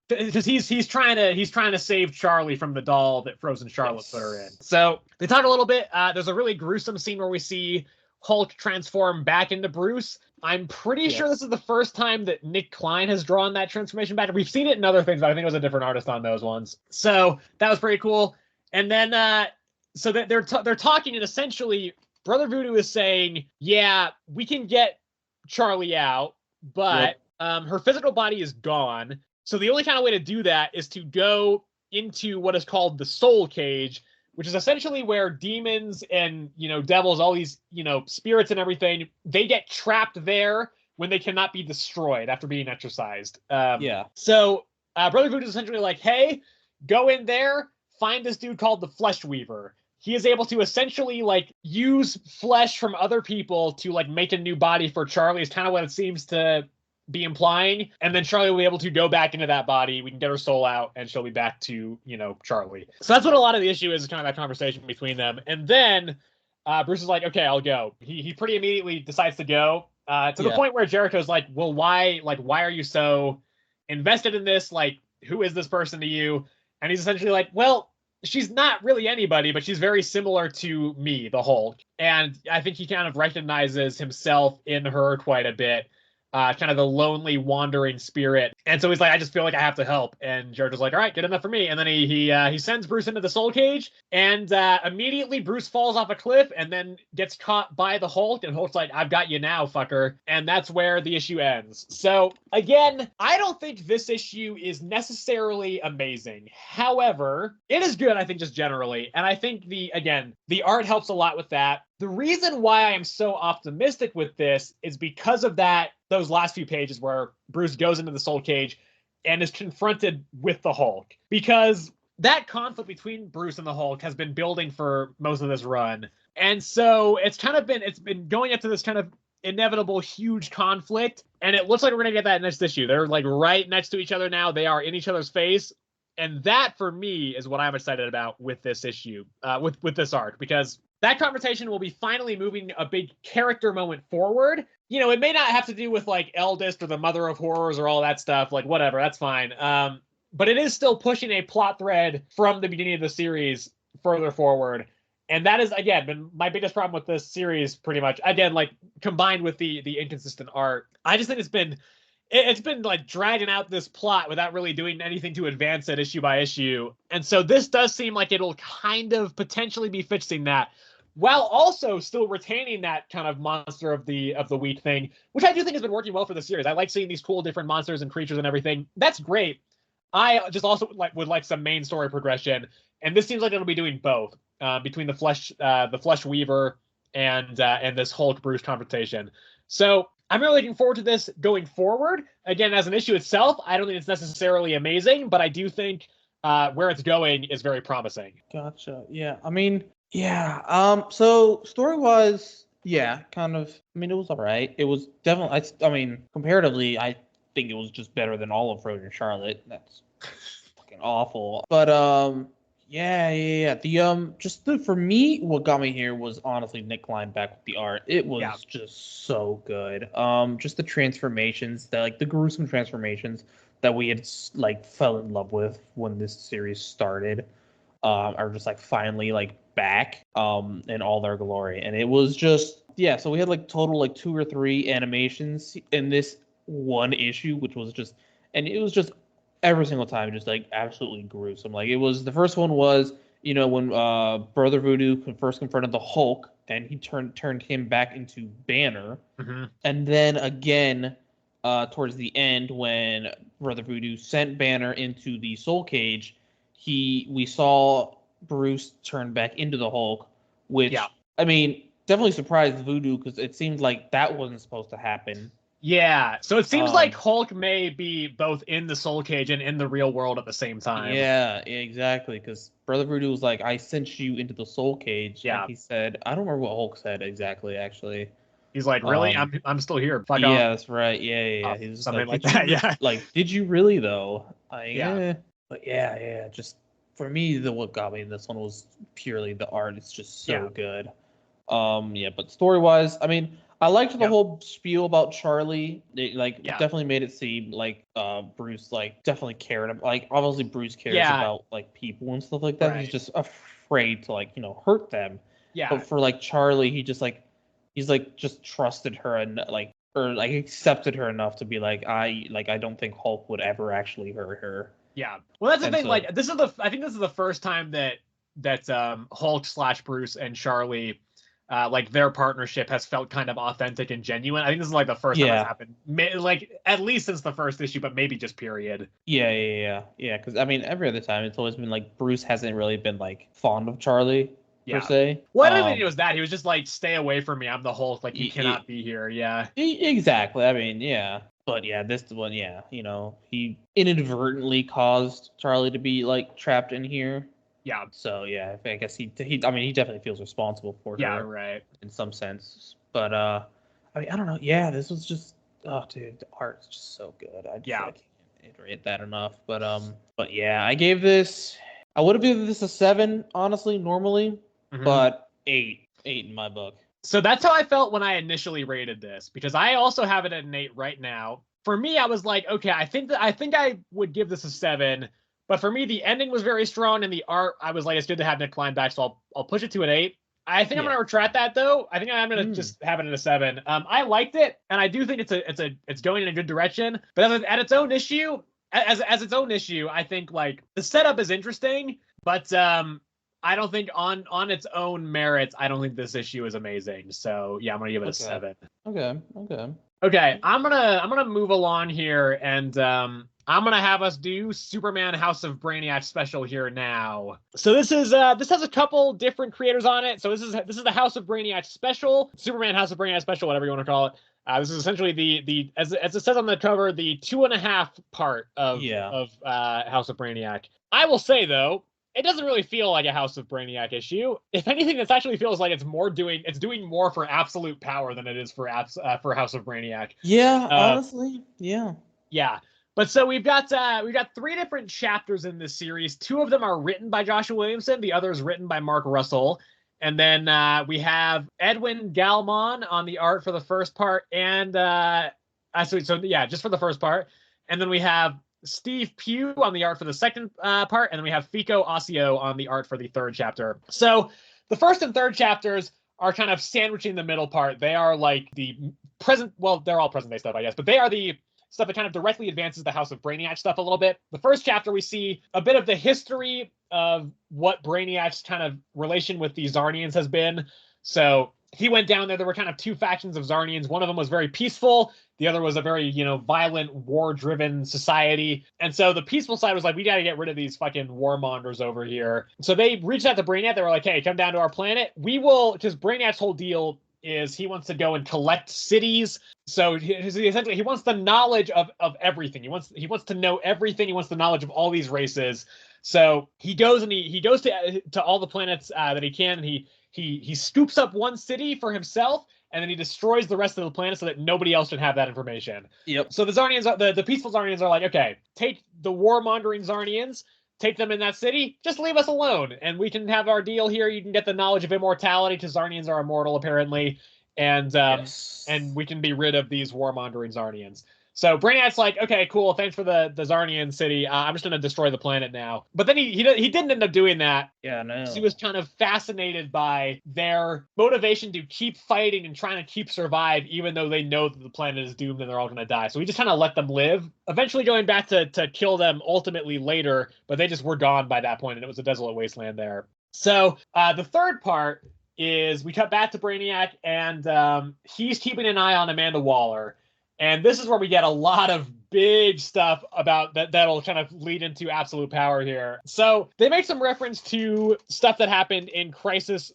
because he's trying to save Charlie from the doll that Frozen Charlotte put her in. So they talk a little bit. There's a really gruesome scene where we see Hulk transform back into Bruce. I'm pretty sure this is the first time that Nick Klein has drawn that transformation back. We've seen it in other things, but I think it was a different artist on those ones. So that was pretty cool. And then so that they're talking, and essentially Brother Voodoo is saying, yeah, we can get Charlie out, but her physical body is gone. So the only kind of way to do that is to go into what is called the Soul Cage, which is essentially where demons and, devils, all these, spirits and everything, they get trapped there when they cannot be destroyed after being exorcised. So Brother Voodoo is essentially like, hey, go in there, find this dude called the Flesh Weaver. He is able to essentially use flesh from other people to make a new body for Charlie, is kind of what it seems to be implying. And then Charlie will be able to go back into that body. We can get her soul out and she'll be back to, Charlie. So that's what a lot of the issue is kind of that conversation between them. And then Bruce is like, okay, I'll go. He pretty immediately decides to go to the point where Jericho's like, well, why are you so invested in this? Who is this person to you? And he's essentially like, well, she's not really anybody, but she's very similar to me, the Hulk. And I think he kind of recognizes himself in her quite a bit. Kind of the lonely, wandering spirit. And so he's like, I just feel like I have to help. And George was like, all right, good enough for me. And then he sends Bruce into the Soul Cage, and immediately Bruce falls off a cliff and then gets caught by the Hulk. And Hulk's like, I've got you now, fucker. And that's where the issue ends. So again, I don't think this issue is necessarily amazing. However, it is good, I think, just generally. And I think the art helps a lot with that. The reason why I am so optimistic with this is because of those last few pages where Bruce goes into the Soul Cage and is confronted with the Hulk. Because that conflict between Bruce and the Hulk has been building for most of this run. And so it's been going up to this kind of inevitable huge conflict. And it looks like we're going to get that next issue. They're right next to each other now. They are in each other's face. And that, for me, is what I'm excited about with this issue, with this arc, because that conversation will be finally moving a big character moment forward. It may not have to do with Eldest or the Mother of Horrors or all that stuff, whatever, that's fine. But it is still pushing a plot thread from the beginning of the series further forward. And that is, again, been my biggest problem with this series, pretty much. Again, combined with the inconsistent art. I just think it's been dragging out this plot without really doing anything to advance it issue by issue. And so this does seem like it'll kind of potentially be fixing that, while also still retaining that kind of monster of the week thing, which I do think has been working well for the series. I like seeing these cool different monsters and creatures and everything. That's great. I just also would like some main story progression, and this seems like it'll be doing both between the Flesh Weaver and this Hulk Bruce confrontation. So I'm really looking forward to this going forward. Again, as an issue itself, I don't think it's necessarily amazing, but I do think where it's going is very promising. Gotcha. Yeah. I mean, yeah. So story-wise, kind of. I mean, it was all right. It was definitely. I mean, comparatively, I think it was just better than all of Frozen Charlotte. That's fucking awful. But yeah. For me, what got me here was honestly Nick Klein back with the art. It was just so good. Just the transformations, the gruesome transformations that we had fell in love with when this series started, are just finally back in all their glory. And it was just so we had total 2 or 3 animations in this one issue, which was just every single time just absolutely gruesome. It was, the first one was when Brother Voodoo first confronted the Hulk and he turned him back into Banner. Mm-hmm. And then again towards the end when Brother Voodoo sent Banner into the Soul Cage, we saw Bruce turn back into the Hulk, which I mean definitely surprised Voodoo, because it seemed like that wasn't supposed to happen. Yeah. So it seems like Hulk may be both in the Soul Cage and in the real world at the same time. Yeah, exactly. Because Brother Voodoo was like, "I sent you into the Soul Cage," Yeah. and he said, "I don't remember what Hulk said exactly. Actually, He's like, really? I'm still here. Fuck yeah, off. that's right. Yeah. He's just Something like, like that. Yeah. did you really though? Yeah. But yeah. Just for me, what got me in this one was purely the art. It's just so good. Yeah, but story wise, I mean, I liked the whole spiel about Charlie. It definitely made it seem like Bruce definitely cared about, obviously Bruce cares about people and stuff like that. Right. He's just afraid to hurt them. Yeah. But for Charlie, he just he's just trusted her and accepted her enough to be I don't think Hulk would ever actually hurt her. Yeah. Well, that's the thing. So, I think this is the first time that Hulk / Bruce and Charlie, their partnership has felt kind of authentic and genuine. I think this is the first time it's happened. At least since the first issue, but maybe just period. Yeah. Because I mean, every other time it's always been Bruce hasn't really been fond of Charlie per se. Well, I don't think it was that. He was just stay away from me. I'm the Hulk. You cannot be here. Yeah. Exactly. I mean, yeah. But yeah, this one, he inadvertently caused Charlie to be trapped in here. Yeah. So yeah, I guess he definitely feels responsible for her. Yeah, right. In some sense. But I mean, I don't know. Yeah, this was just dude, the art's just so good. I can't iterate that enough. But yeah, I would have given this a 7, honestly, normally, but 8 in my book. So that's how I felt when I initially rated this, because I also have it at an 8 right now. For me, I was like, okay, I think I would give this a 7, but for me, the ending was very strong, and the art, I was like, it's good to have Nick Klein back, so I'll push it to an 8. I think I'm gonna retract that though. I think I'm gonna just have it at a 7. I liked it, and I do think it's going in a good direction. But at its own issue, as its own issue, I think the setup is interesting, but I don't think on its own merits, I don't think this issue is amazing. So yeah, I'm gonna give it a 7. Okay. I'm gonna move along here, and I'm gonna have us do Superman House of Brainiac special here now. So this has a couple different creators on it. So this is the House of Brainiac special, Superman House of Brainiac special, whatever you want to call it. This is essentially the as it says on the cover, the 2.5 part of House of Brainiac. I will say though, it doesn't really feel like a House of Brainiac issue. If anything, this actually feels like it's doing more for Absolute Power than it is for House of Brainiac. Yeah, honestly, yeah. Yeah. But so we've got 3 different chapters in this series. 2 of them are written by Joshua Williamson. The other is written by Mark Russell. And then we have Edwin Galmon on the art for the first part, and just for the first part. And then we have Steve Pugh on the art for the second part, and then we have Fico Ossio on the art for the third chapter. So the first and third chapters are kind of sandwiching the middle part. They are the present, well, they're all present-day stuff, I guess, but they are the stuff that kind of directly advances the House of Brainiac stuff a little bit. The first chapter, we see a bit of the history of what Brainiac's kind of relation with the Zarnians has been. So he went down there. There were kind of 2 factions of Zarnians. One of them was very peaceful. The other was a very, violent, war-driven society. And so the peaceful side was like, we got to get rid of these fucking warmongers over here. So they reached out to Brainiac. They were like, hey, come down to our planet. We will, because Brainiac's whole deal is he wants to go and collect cities. So essentially he wants the knowledge of everything. He wants to know everything. He wants the knowledge of all these races. So he goes and he goes to all the planets that he can. And he scoops up one city for himself, and then he destroys the rest of the planet so that nobody else can have that information. Yep. So the Zarnians, the peaceful Zarnians are like, okay, take the warmongering Zarnians, take them in that city, just leave us alone, and we can have our deal here. You can get the knowledge of immortality, because Zarnians are immortal, apparently, and we can be rid of these warmongering Zarnians. So Brainiac's like, okay, cool, thanks for the Zarnian city. I'm just going to destroy the planet now. But then he didn't end up doing that. Yeah, no. He was kind of fascinated by their motivation to keep fighting and trying to keep survive, even though they know that the planet is doomed and they're all going to die. So he just kind of let them live, eventually going back to kill them ultimately later, but they just were gone by that point, and it was a desolate wasteland there. So the third part is we cut back to Brainiac, and he's keeping an eye on Amanda Waller. And this is where we get a lot of big stuff about that'll kind of lead into absolute power here. So they make some reference to stuff that happened in Crisis,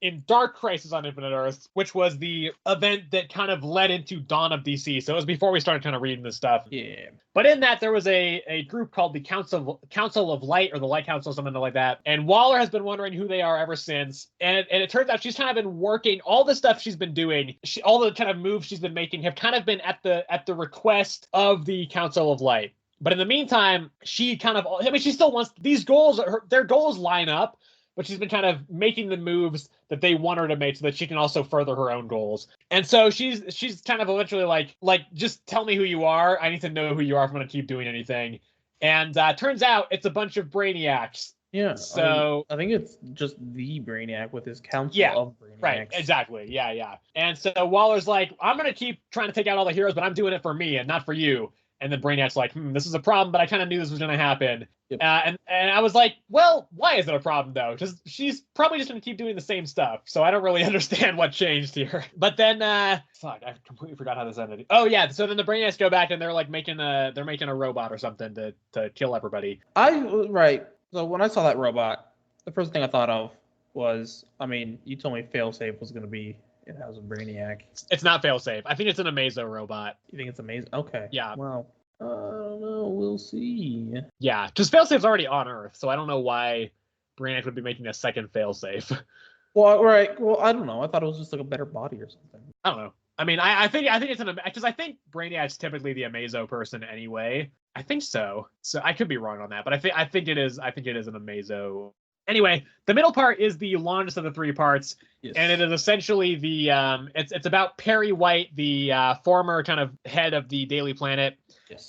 in Dark Crisis on Infinite Earths, which was the event that kind of led into Dawn of DC. So it was before we started kind of reading this stuff. Yeah. But in that, there was a group called the Council of Light, or the Light Council, something like that. And Waller has been wondering who they are ever since. And it turns out she's kind of been working, all the stuff she's been doing, all the kind of moves she's been making have kind of been at the request of the Council of Light. But in the meantime, she kind of, I mean, she still wants these goals, their goals line up, but she's been kind of making the moves that they want her to make so that she can also further her own goals. And so she's kind of eventually like, just tell me who you are. I need to know who you are if I'm going to keep doing anything. And turns out it's a bunch of Brainiacs. Yeah. So I think it's just the Brainiac with his council of Brainiacs. Right, exactly. Yeah. And so Waller's like, I'm going to keep trying to take out all the heroes, but I'm doing it for me and not for you. And then Brainiac's like, this is a problem, but I kind of knew this was going to happen. Yep. And I was like, well, why is it a problem, though? Because she's probably just going to keep doing the same stuff. So I don't really understand what changed here. But then, fuck, I completely forgot how this ended. Oh, yeah. So then the Brainiacs go back and they're like making a robot or something to kill everybody. Right. So when I saw that robot, the first thing I thought of was, I mean, you told me Failsafe was going to be in House of Brainiac. It's not Failsafe. I think it's an Amazo robot. You think it's amazing? Okay. Yeah. Well, I don't know. We'll see. Yeah, because Failsafe's already on Earth, so I don't know why Brainiac would be making a second Failsafe. Well, right. Well, I don't know. I thought it was just like a better body or something. I don't know. I mean, I think it's because I think Brainiac's typically the Amazo person anyway. I think so. So I could be wrong on that, but I think it is an Amazo. Anyway, the middle part is the longest of the three parts, and it is essentially the it's about Perry White, the former kind of head of the Daily Planet,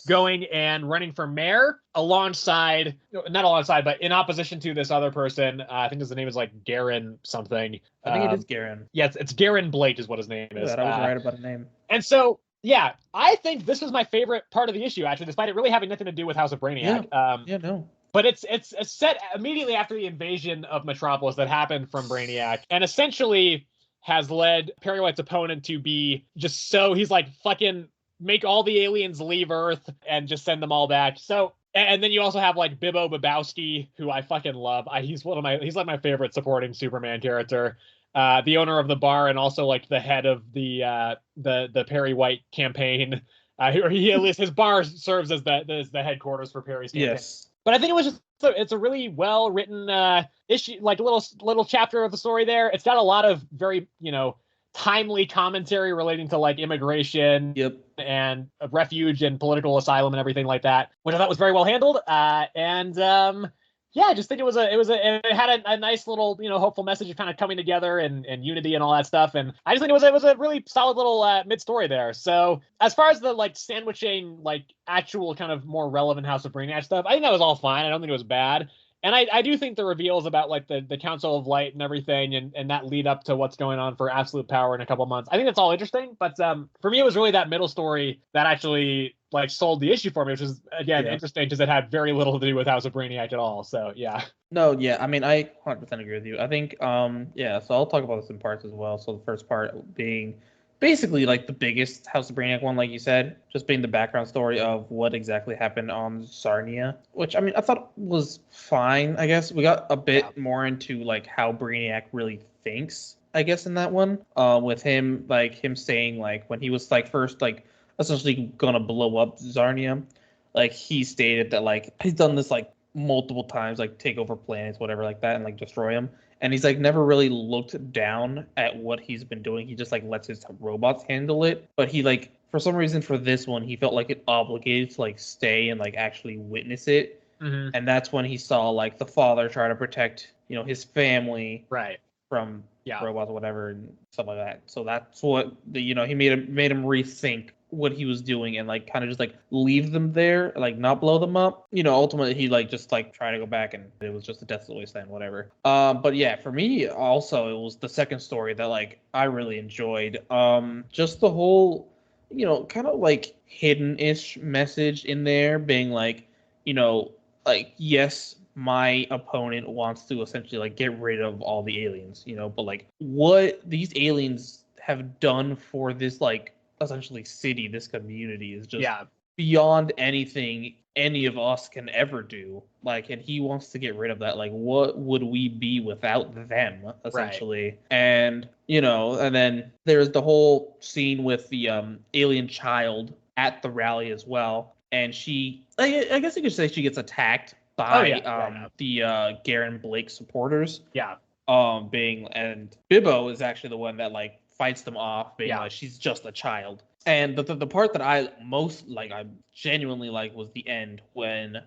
going and running for mayor alongside, not alongside, but in opposition to this other person. I think his name is like Garen something. I think it is Garen. Yeah, it's Garen Blake is what his name is. I was right about a name. And so, yeah, I think this was my favorite part of the issue, actually, despite it really having nothing to do with House of Brainiac. No. But it's set immediately after the invasion of Metropolis that happened from Brainiac, and essentially has led Perry White's opponent to be just so he's like, fucking make all the aliens leave Earth and just send them all back. So, and then you also have like Bibbo Babowski, who I fucking love. He's like my favorite supporting Superman character. The owner of the bar and also like the head of the Perry White campaign. His bar serves as the headquarters for Perry's campaign. Yes. But I think it was it's a really well written issue, like a little chapter of the story there. It's got a lot of very, timely commentary relating to like immigration and refuge and political asylum and everything like that, which I thought was very well handled. I just think it had a nice little, hopeful message of kind of coming together and unity and all that stuff. And I just think it was a really solid little mid story there. So as far as the like sandwiching, like actual kind of more relevant House of Brainiac stuff, I think that was all fine. I don't think it was bad. And I do think the reveals about like the Council of Light and everything and that lead up to what's going on for Absolute Power in a couple months, I think that's all interesting. But for me, it was really that middle story that actually like sold the issue for me, which is again interesting because it had very little to do with House of Brainiac at all. So yeah. No, yeah, I mean I 100% agree with you. I think so I'll talk about this in parts as well. So the first part being basically like the biggest House of Brainiac one, like you said, just being the background story of what exactly happened on Sarnia, which I mean I thought was fine. I guess we got a bit more into like how Brainiac really thinks, I guess, in that one, with him saying like when he was like first like essentially gonna blow up Zarnia, like he stated that like he's done this like multiple times, like take over planets, whatever like that, and like destroy them. And he's like never really looked down at what he's been doing. He just like lets his robots handle it. But he like for some reason for this one he felt like it obligated to like stay and like actually witness it. Mm-hmm. And that's when he saw like the father try to protect his family from robots or whatever and stuff like that. So that's what he made him rethink what he was doing and like kind of just like leave them there, like not blow them up. Ultimately he like just like trying to go back and it was just a death of the wasteland, whatever. But yeah, for me also it was the second story that like I really enjoyed. Just the whole kind of like hidden-ish message in there being like like yes, my opponent wants to essentially like get rid of all the aliens, but like what these aliens have done for this like essentially city, this community is just beyond anything any of us can ever do. Like, and he wants to get rid of that. Like, what would we be without them, essentially? And, and then there's the whole scene with the alien child at the rally as well. And I guess you could say she gets attacked by the Garen Blake supporters. Yeah. And Bibbo is actually the one that like fights them off, being like she's just a child. And the part that I genuinely like was the end when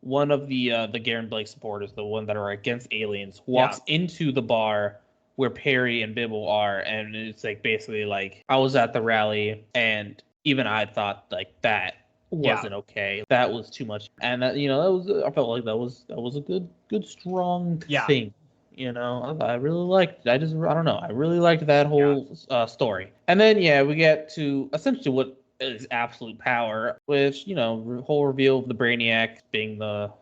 one of the Garen Blake supporters, the one that are against aliens, walks into the bar where Perry and Bibbo are, and it's like basically like I was at the rally, and even I thought like that wasn't okay. That was too much, and that I felt like that was a good strong thing. I really liked it. I don't know. I really liked that whole story. And then, we get to essentially what is absolute power, which, whole reveal of the Brainiac being the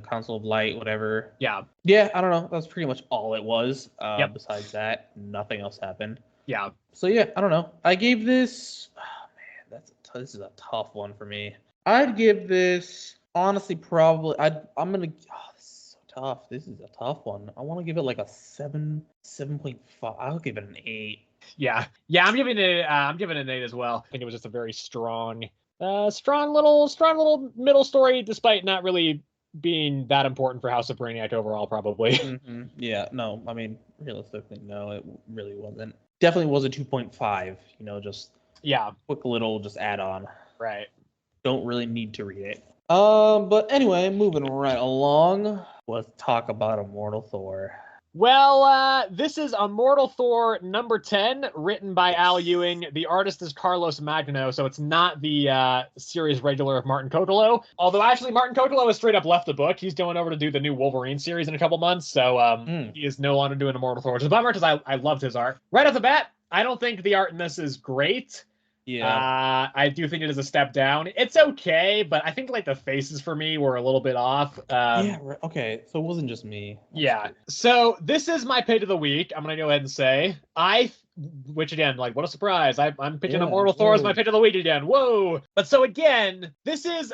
Council of Light, whatever. Yeah. Yeah, I don't know. That's pretty much all it was. Besides that, nothing else happened. Yeah. So, I don't know. I gave this... Oh, man, this is a tough one for me. I'd give this, honestly, probably... I'm going to... Tough. This is a tough one. I want to give it like a 7.5. I'll give it an 8. Yeah. I'm giving it an 8 as well. I think it was just a very strong little middle story, despite not really being that important for House of Brainiac overall, probably. Mm-hmm. Yeah. No. I mean, realistically, no, it really wasn't. Definitely was a 2.5. Just quick little just add on. Right. Don't really need to read it. But anyway, moving right along, let's talk about Immortal Thor. Well, this is Immortal Thor number 10, written by Al Ewing. The artist is Carlos Magno, so it's not the series regular of Martin Cotolo. Although, actually, Martin Cotolo has straight up left the book. He's going over to do the new Wolverine series in a couple months, so he is no longer doing Immortal Thor, which is a bummer because I loved his art. Right off the bat, I don't think the art in this is great. Yeah. I do think it is a step down. It's okay, but I think like the faces for me were a little bit off. Okay. So it wasn't just me. That's good. So this is my pick of the week. I'm gonna go ahead and say which again, like what a surprise. I'm picking Immortal Thor as my pick of the week again. Whoa. But so again, it is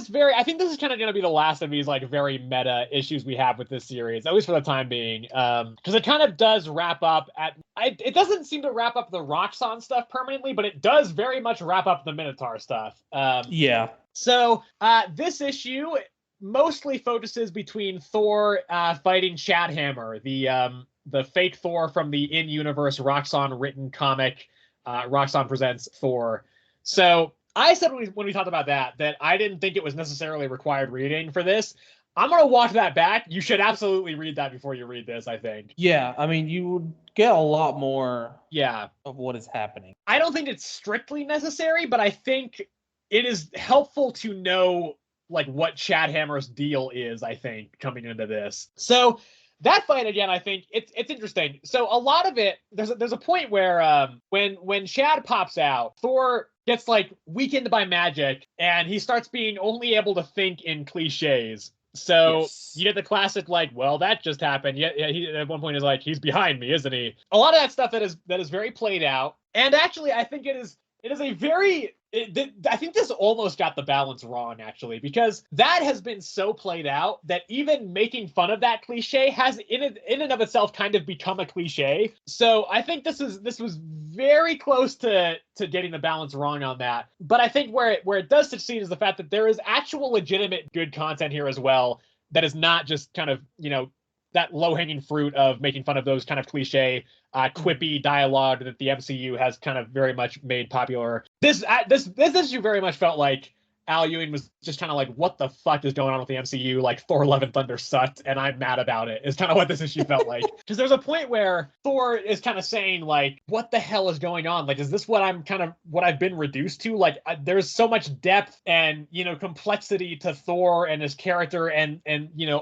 very, I think this is kind of going to be the last of these like very meta issues we have with this series, at least for the time being. Because it kind of does wrap up it doesn't seem to wrap up the Roxxon stuff permanently, but it does very much wrap up the Minotaur stuff. So this issue mostly focuses between Thor fighting Chad Hammer, the fake Thor from the in-universe Roxxon written comic, Roxxon Presents Thor. So I said when we talked about that I didn't think it was necessarily required reading for this. I'm going to walk that back. You should absolutely read that before you read this, I think. Yeah, I mean, you would get a lot more of what is happening. I don't think it's strictly necessary, but I think it is helpful to know like what Chad Hammer's deal is, I think, coming into this. So that fight again, I think it's interesting. So a lot of it, there's a point where when Chad pops out, Thor gets like weakened by magic, and he starts being only able to think in cliches. So you get the classic like, well, that just happened. He at one point is like, he's behind me, isn't he? A lot of that stuff that is very played out, and actually, I think it is a very. I think this almost got the balance wrong, actually, because that has been so played out that even making fun of that cliche has in and of itself kind of become a cliche. So I think this was very close to getting the balance wrong on that. But I think where it does succeed is the fact that there is actual legitimate good content here as well that is not just kind of, that low-hanging fruit of making fun of those kind of cliche, quippy dialogue that the MCU has kind of very much made popular. This issue very much felt like Al Ewing was just kind of like, what the fuck is going on with the MCU? Like, Thor Love and Thunder sucked, and I'm mad about it, is kind of what this issue felt like. Because there's a point where Thor is kind of saying, like, what the hell is going on? Like, is this what I've been reduced to? Like, there's so much depth and, complexity to Thor and his character and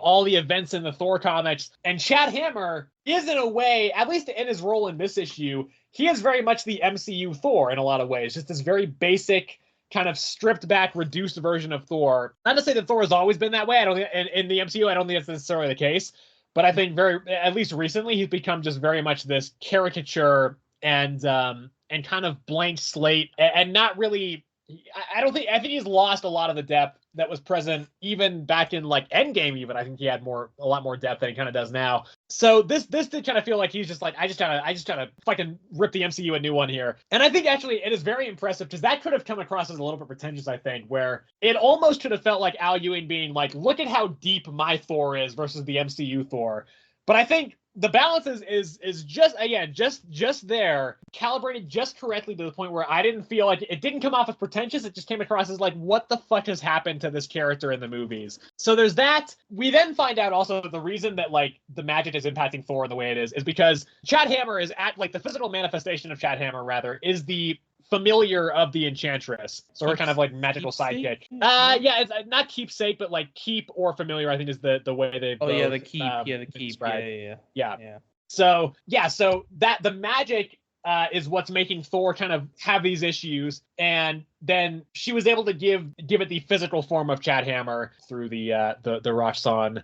all the events in the Thor comics. And Chad Hammer is, in a way, at least in his role in this issue, he is very much the MCU Thor in a lot of ways. Just this very basic, kind of stripped back, reduced version of Thor. Not to say that Thor has always been that way. I don't think in the MCU, I don't think that's necessarily the case. But I think at least recently, he's become just very much this caricature and kind of blank slate and not really I think he's lost a lot of the depth that was present even back in like Endgame. Even I think he had a lot more depth than he kind of does now. So this did kind of feel like he's just like I just gotta fucking rip the MCU a new one here. And I think actually it is very impressive because that could have come across as a little bit pretentious. I think where it almost should have felt like Al Ewing being like, look at how deep my Thor is versus the MCU Thor. But I think the balance is just again just there, calibrated just correctly to the point where I didn't feel like it didn't come off as pretentious. It just came across as like, what the fuck has happened to this character in the movies? So there's that. We then find out also that the reason that like the magic is impacting Thor in the way it is because Chad Hammer is at like the physical manifestation of Chad Hammer rather is the familiar of the Enchantress, so her kind of like magical sidekick. Yeah, it's not keepsake, but like keep or familiar, I think is the way they. Oh yeah, the keep. The keep. Yeah. So that the magic is what's making Thor kind of have these issues, and then she was able to give it the physical form of Chad Hammer through the Roxxon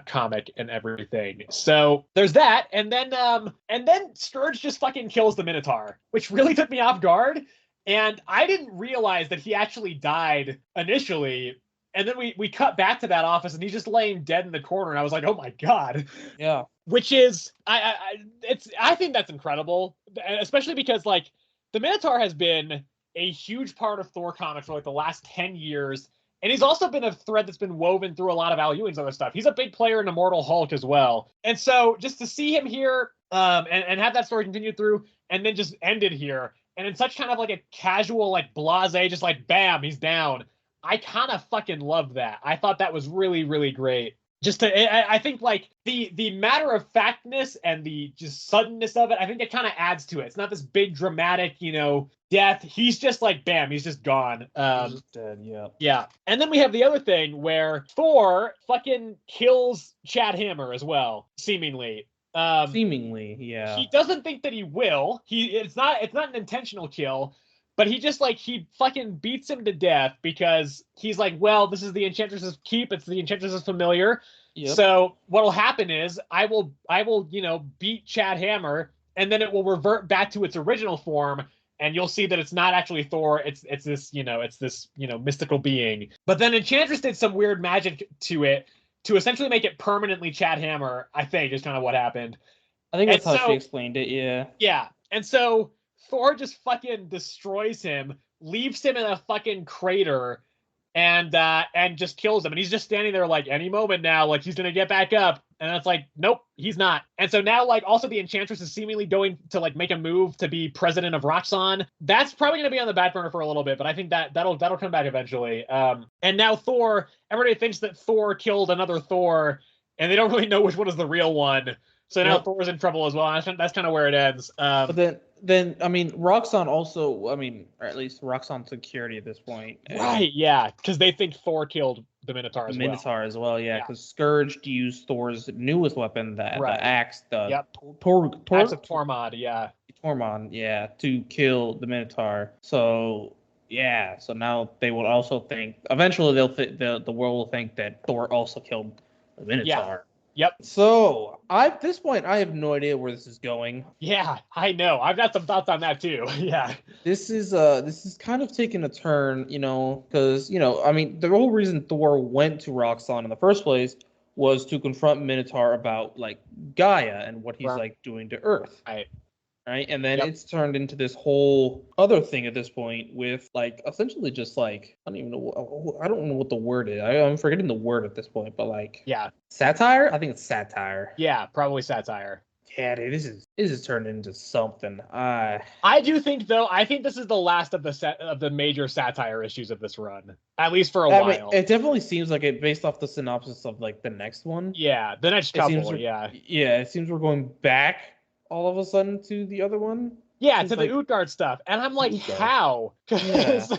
comic and everything. So there's that, and then Scourge just fucking kills the Minotaur, which really took me off guard, and I didn't realize that he actually died initially. And then we cut back to that office, and he's just laying dead in the corner, and I was like, oh my god. Yeah. Which is I think that's incredible, especially because like the Minotaur has been a huge part of Thor comics for like the last 10 years. And he's also been a thread that's been woven through a lot of Al Ewing's other stuff. He's a big player in Immortal Hulk as well. And so just to see him here and have that story continue through and then just ended here and in such kind of like a casual, like blase, just like bam, he's down. I kind of fucking love that. I thought that was really, really great. I think like the matter of factness and the just suddenness of it, I think it kind of adds to it. It's not this big dramatic, death. He's just like, bam, he's just gone. He's dead, yeah. Yeah. And then we have the other thing where Thor fucking kills Chad Hammer as well, seemingly. Seemingly, yeah. He doesn't think that he will. It's not an intentional kill. But he just like he fucking beats him to death because he's like, well, this is the Enchantress's keep. It's the Enchantress's familiar. Yep. So what'll happen is I will beat Chad Hammer, and then it will revert back to its original form, and you'll see that it's not actually Thor. It's this mystical being. But then Enchantress did some weird magic to it to essentially make it permanently Chad Hammer. I think is kind of what happened. I think that's how she explained it. Yeah. Yeah, and so Thor just fucking destroys him, leaves him in a fucking crater, and just kills him. And he's just standing there like any moment now, like he's gonna get back up. And it's like, nope, he's not. And so now, like, also the Enchantress is seemingly going to like make a move to be president of Roxxon. That's probably gonna be on the back burner for a little bit, but I think that'll come back eventually. And now Thor, everybody thinks that Thor killed another Thor, and they don't really know which one is the real one. So now Thor's in trouble as well. And that's kind of where it ends. But then I mean, Roxxon also, or at least Roxxon security at this point. Right, yeah, because they think Thor killed the Minotaur as well. Minotaur as well, yeah, because Scourge used Thor's newest weapon, the axe, axe of Tormod, yeah. Tormod, yeah, to kill the Minotaur. So yeah, so now they will also think, eventually the world will think that Thor also killed the Minotaur. Yeah. Yep. So at this point, I have no idea where this is going. Yeah, I know. I've got some thoughts on that too. Yeah. This is kind of taking a turn, because the whole reason Thor went to Roxxon in the first place was to confront Minotaur about like Gaia and what he's like doing to Earth. Right. And then it's turned into this whole other thing at this point with like essentially just like I don't know what the word is. I'm forgetting the word at this point, but like satire. I think it's satire. Yeah, probably satire. Yeah, dude, this is turned into something. I do think though. I think this is the last of the major satire issues of this run, at least for a while. It definitely seems like it based off the synopsis of like the next one. Yeah, the next couple. Yeah, it seems we're going back all of a sudden to the other one. Yeah, to the Utgard stuff. And I'm like, how? Because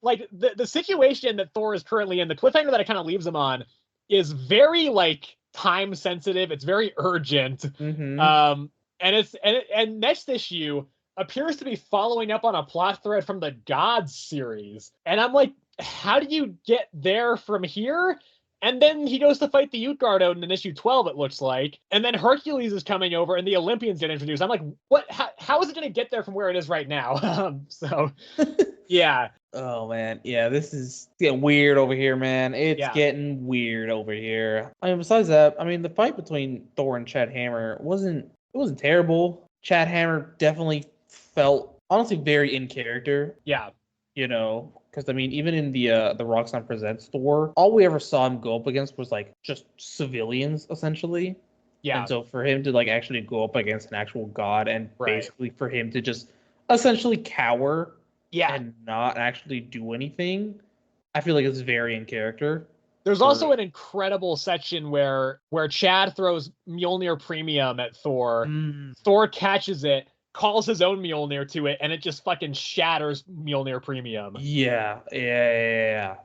like the situation that Thor is currently in, the cliffhanger that it kind of leaves him on is very like time sensitive. It's very urgent. Mm-hmm. And next issue appears to be following up on a plot thread from the Gods series. And I'm like, how do you get there from here? And then he goes to fight the Utgard Odin in issue 12, it looks like. And then Hercules is coming over and the Olympians get introduced. I'm like, what? How is it going to get there from where it is right now? Yeah. Oh man, yeah, this is getting weird over here, man. It's Yeah. getting weird over here. I mean, besides that, I mean, the fight between Thor and Chad Hammer wasn't terrible. Chad Hammer definitely felt honestly very in character. Yeah. You know, because I mean, even in the Roxanne Presents Thor, all we ever saw him go up against was like just civilians essentially. Yeah. And so for him to like actually go up against an actual god and Right. basically for him to just essentially cower Yeah. and not actually do anything, I feel like it's very in character. There's also an incredible section where Chad throws Mjolnir Premium at Thor. Thor catches it, calls his own Mjolnir to it, and it just fucking shatters Mjolnir Premium. Yeah.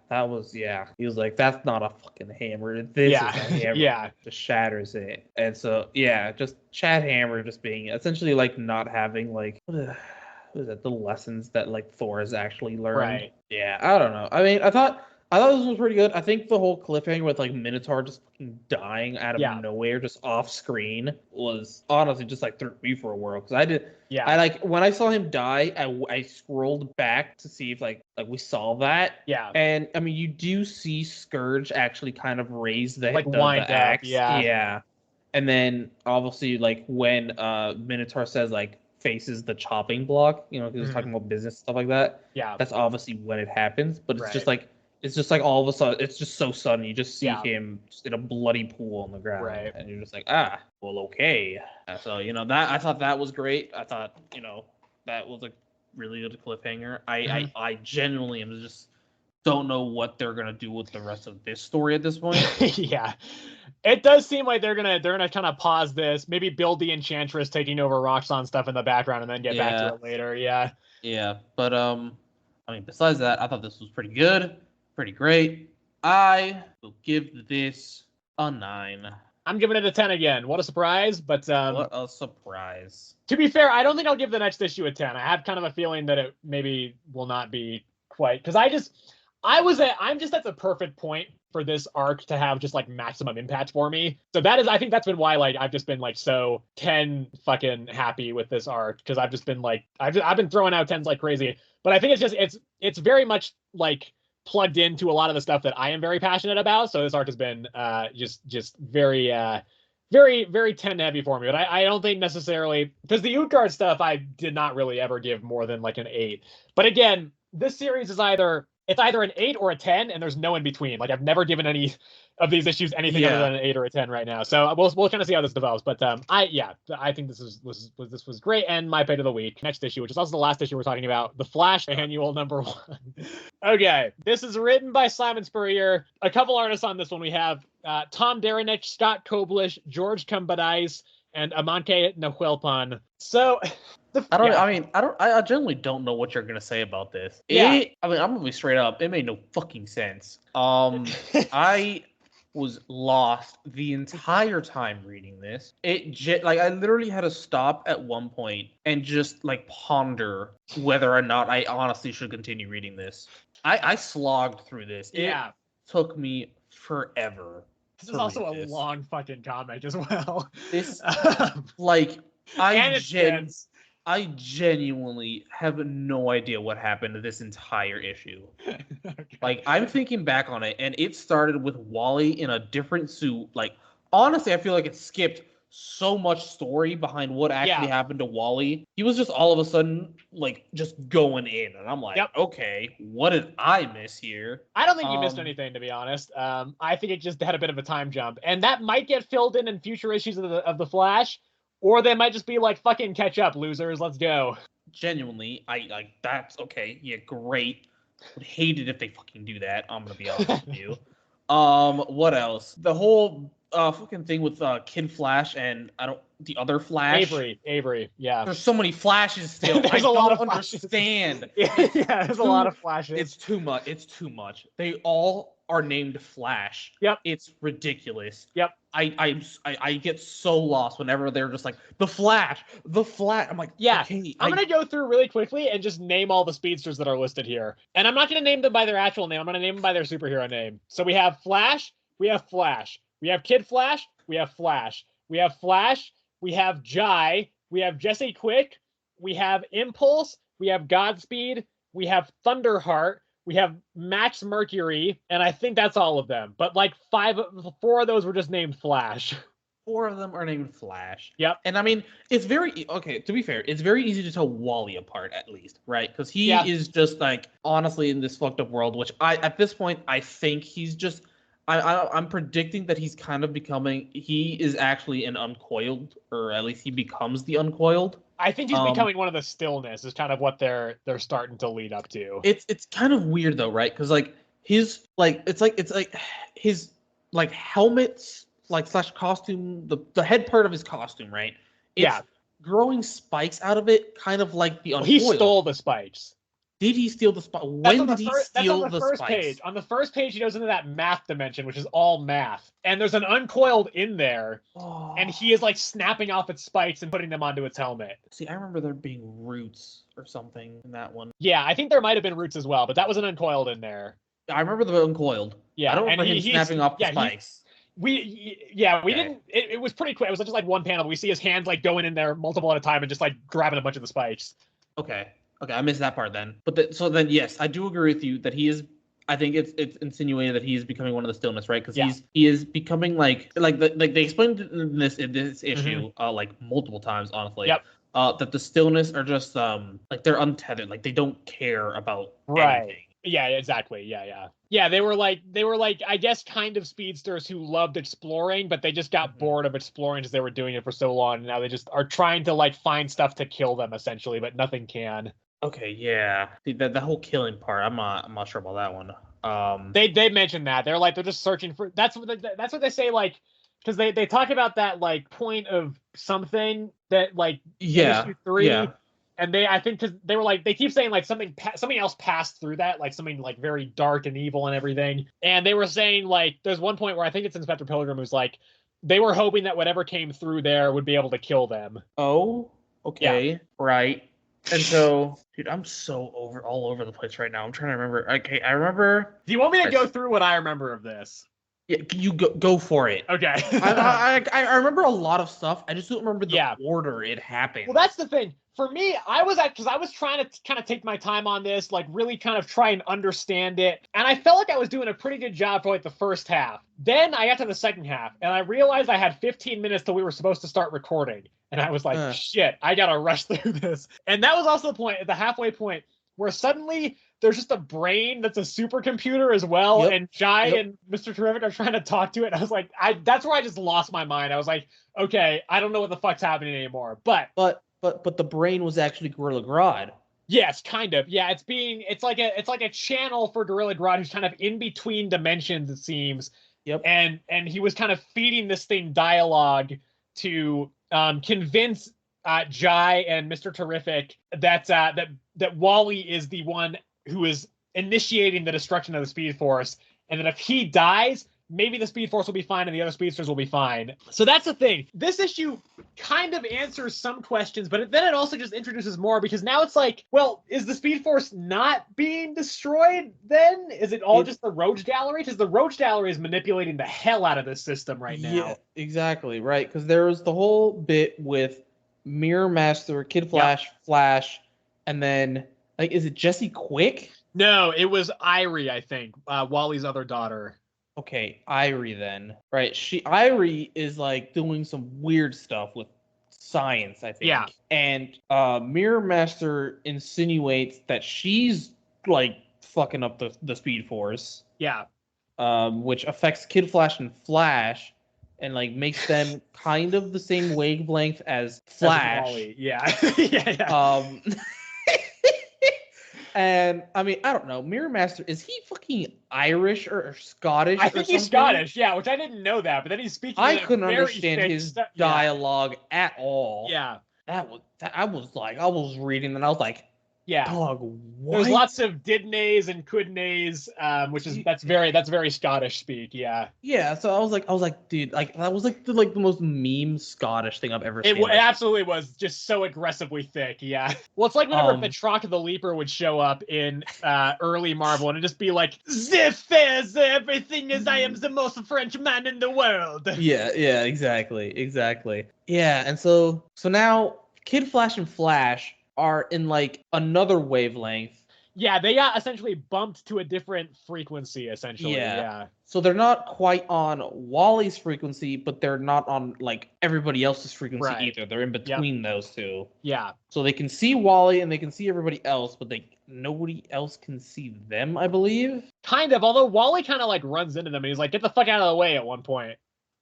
That was, yeah. He was like, that's not a fucking hammer. This is a hammer. Yeah. Just shatters it. And so, yeah, just Chad Hammer just being essentially like not having like, what is it, the lessons that like Thor has actually learned. Right. Yeah, I don't know. I mean, I thought this was pretty good. I think the whole cliffhanger with like Minotaur just fucking dying out of nowhere, just off screen, was honestly just like threw me for a whirl. Because I like when I saw him die, I scrolled back to see if like we saw that. Yeah. And I mean, you do see Scourge actually kind of raise the Up, axe. yeah. And then obviously like when Minotaur says like faces the chopping block, you know, because he's talking about business stuff like that. Yeah. That's obviously when it happens, but it's just like all of a sudden it's just so sudden. You just see him just in a bloody pool on the ground, and you're just like, well, okay. So you know that I thought that was great. I thought that was a really good cliffhanger. I genuinely am just don't know what they're gonna do with the rest of this story at this point. Yeah. It does seem like they're gonna kind of pause this, maybe build the Enchantress taking over Roxxon stuff in the background, and then get back to it later. Yeah. Yeah, but I mean, besides that, I thought this was pretty good, pretty great. I will give this a 9. I'm giving it a 10 again. What a surprise! But what a surprise. To be fair, I don't think I'll give the next issue a 10. I have kind of a feeling that it maybe will not be quite, because I'm just at the perfect point for this arc to have just like maximum impact for me. So I think that's been why like I've just been like so 10 fucking happy with this arc, because I've just been like I've been throwing out 10s like crazy. But I think it's very much like plugged into a lot of the stuff that I am very passionate about. So this arc has been just very very, very 10 heavy for me. But I don't think necessarily, because the Utgard stuff I did not really ever give more than like an 8. But again, this series is either an 8 or a 10, and there's no in between. Like I've never given any of these issues anything other than an 8 or a 10 right now. So we'll kind of see how this develops. But I think this was great, and my pick of the week. Next issue, which is also the last issue we're talking about, The Flash Annual #1. Okay, this is written by Simon Spurrier. A couple artists on this one. We have Tom Derenich, Scott Koblish, George Kambadais, and Amante Nahuelpan. So I generally don't know what you're gonna say about this. I'm gonna be straight up. It made no fucking sense. I was lost the entire time reading this. I literally had to stop at one point and just like ponder whether or not I honestly should continue reading this. I slogged through this. It took me forever. This is also a long fucking comic as well. This I genuinely have no idea what happened to this entire issue. Okay. Like, I'm thinking back on it, and it started with Wally in a different suit. Like, honestly, I feel like it skipped so much story behind what actually happened to Wally. He was just all of a sudden, like, just going in. And I'm like, okay, what did I miss here? I don't think you missed anything, to be honest. I think it just had a bit of a time jump. And that might get filled in future issues of the Flash. Or they might just be like, fucking catch up, losers, let's go. Genuinely, that's okay. Yeah, great. Would hate it if they fucking do that. I'm gonna be honest with you. What else? The whole fucking thing with Kid Flash and the other Flash. Avery, yeah. There's so many Flashes still. There's a lot of understand. Yeah, there's a lot of Flashes. It's too much. They all are named Flash. Yep. It's ridiculous. Yep. I get so lost whenever they're just like the Flash. I'm like, okay, I'm gonna go through really quickly and just name all the speedsters that are listed here. And I'm not gonna name them by their actual name. I'm gonna name them by their superhero name. So we have Flash. We have Flash. We have Kid Flash. We have Flash. We have Flash. We have Jai. We have Jesse Quick. We have Impulse. We have Godspeed. we have Thunderheart, we have Max Mercury, and I think that's all of them. But like 4 of those were just named Flash. 4 of them are named Flash. Yep. And I mean, it's very okay. To be fair, it's very easy to tell Wally apart, at least, right? Because he is just like honestly in this fucked up world. Which at this point, I think he's just. I'm predicting that he's kind of becoming. He is actually an uncoiled, or at least he becomes the uncoiled. I think he's becoming one of the stillness. Is kind of what they're starting to lead up to. It's kind of weird though, right? Because like his it's like his like helmets like / costume, the head part of his costume, right? It's growing spikes out of it, kind of like the uncoiled. He stole the spikes. Did he steal the spikes? When did he steal the first spikes? Page. On the first page, he goes into that math dimension, which is all math. And there's an uncoiled in there, and he is like snapping off its spikes and putting them onto its helmet. See, I remember there being roots or something in that one. Yeah, I think there might have been roots as well, but that was an uncoiled in there. I remember the uncoiled. Yeah, I don't remember him snapping off the spikes. We didn't. It was pretty quick. It was just like one panel. We see his hands like going in there multiple at a time and just like grabbing a bunch of the spikes. Okay, I missed that part then. But so then yes, I do agree with you that he is. I think it's insinuated that he is becoming one of the stillness, right? Because he is becoming like they explained in this issue like multiple times, honestly. Yep. That the stillness are just like they're untethered, like they don't care about anything. Yeah, exactly. Yeah, they were like I guess kind of speedsters who loved exploring, but they just got bored of exploring because they were doing it for so long, and now they just are trying to like find stuff to kill them essentially, but nothing can. Okay, yeah. The whole killing part, I'm not sure about that one. They mentioned that they're just searching for that's what they say, like because they talk about that like point of something that like issue 3. And I think because they were like, they keep saying like something else passed through that, like something like very dark and evil and everything. And they were saying like, there's one point where I think it's Inspector Pilgrim who's like, they were hoping that whatever came through there would be able to kill them. Oh, okay, right. And so, dude, I'm so all over the place right now. I'm trying to remember. Okay, I remember. Do you want me to go through what I remember of this? Yeah, you go for it. Okay. I remember a lot of stuff. I just don't remember the order it happened. Well, that's the thing. For me, I was trying to kind of take my time on this, like really kind of try and understand it. And I felt like I was doing a pretty good job for like the first half. Then I got to the second half and I realized I had 15 minutes till we were supposed to start recording. And I was like, shit, I got to rush through this. And that was also the point, at the halfway point, where suddenly there's just a brain that's a supercomputer as well. And Jai and Mr. Terrific are trying to talk to it. And I was like, that's where I just lost my mind. I was like, okay, I don't know what the fuck's happening anymore. But the brain was actually Gorilla Grodd. Yes, kind of. Yeah, it's like a channel for Gorilla Grodd who's kind of in between dimensions, it seems. Yep. And he was kind of feeding this thing dialogue to convince Jai and Mr. Terrific that Wally is the one who is initiating the destruction of the Speed Force, and that if he dies, maybe the Speed Force will be fine and the other speedsters will be fine. So that's the thing. This issue kind of answers some questions, but then it also just introduces more, because now it's like, well, is the Speed Force not being destroyed then? Is it all just the Roach Gallery? Because the Roach Gallery is manipulating the hell out of this system right now. Yeah, exactly, right. Because there was the whole bit with Mirror Master, Kid Flash, Flash, and then, like, is it Jesse Quick? No, it was Irie, I think, Wally's other daughter. Okay, Irie then. Right. Irie is like doing some weird stuff with science, I think. Yeah. And Mirror Master insinuates that she's like fucking up the Speed Force. Yeah. Which affects Kid Flash and Flash and like makes them kind of the same wavelength as Flash. Yeah. Yeah. And I mean, I don't know. Mirror Master, is he fucking Irish or Scottish? I think he's Scottish, yeah, which I didn't know that, but then he's speaking. I couldn't understand his dialogue at all. Yeah, I was reading and I was like, yeah, dog, what? There's lots of did nays and could nays, which is that's very Scottish speak. Yeah. Yeah. So I was like, dude, like that was like the most meme Scottish thing I've ever seen. It absolutely was, just so aggressively thick. Yeah. Well, it's like whenever the Trock of the Leaper would show up in early Marvel, and it'd just be like, "Ziff is everything as I am the most French man in the world." Yeah. Exactly. Yeah. And so now Kid Flash and Flash are in like another wavelength. Yeah, they got essentially bumped to a different frequency, essentially. Yeah. Yeah. So they're not quite on Wally's frequency, but they're not on like everybody else's frequency Right. either. They're in between those two. Yeah. So they can see Wally and they can see everybody else, but nobody else can see them, I believe. Kind of, although Wally kind of like runs into them and he's like, get the fuck out of the way at one point.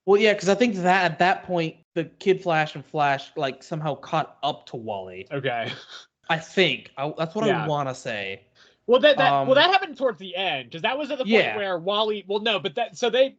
Well, yeah, because I think that at that point, the Kid Flash and Flash like somehow caught up to Wally. Okay. I think. That's what I want to say. Well, that happened towards the end, because that was at the point where Wally. Well, no, but that that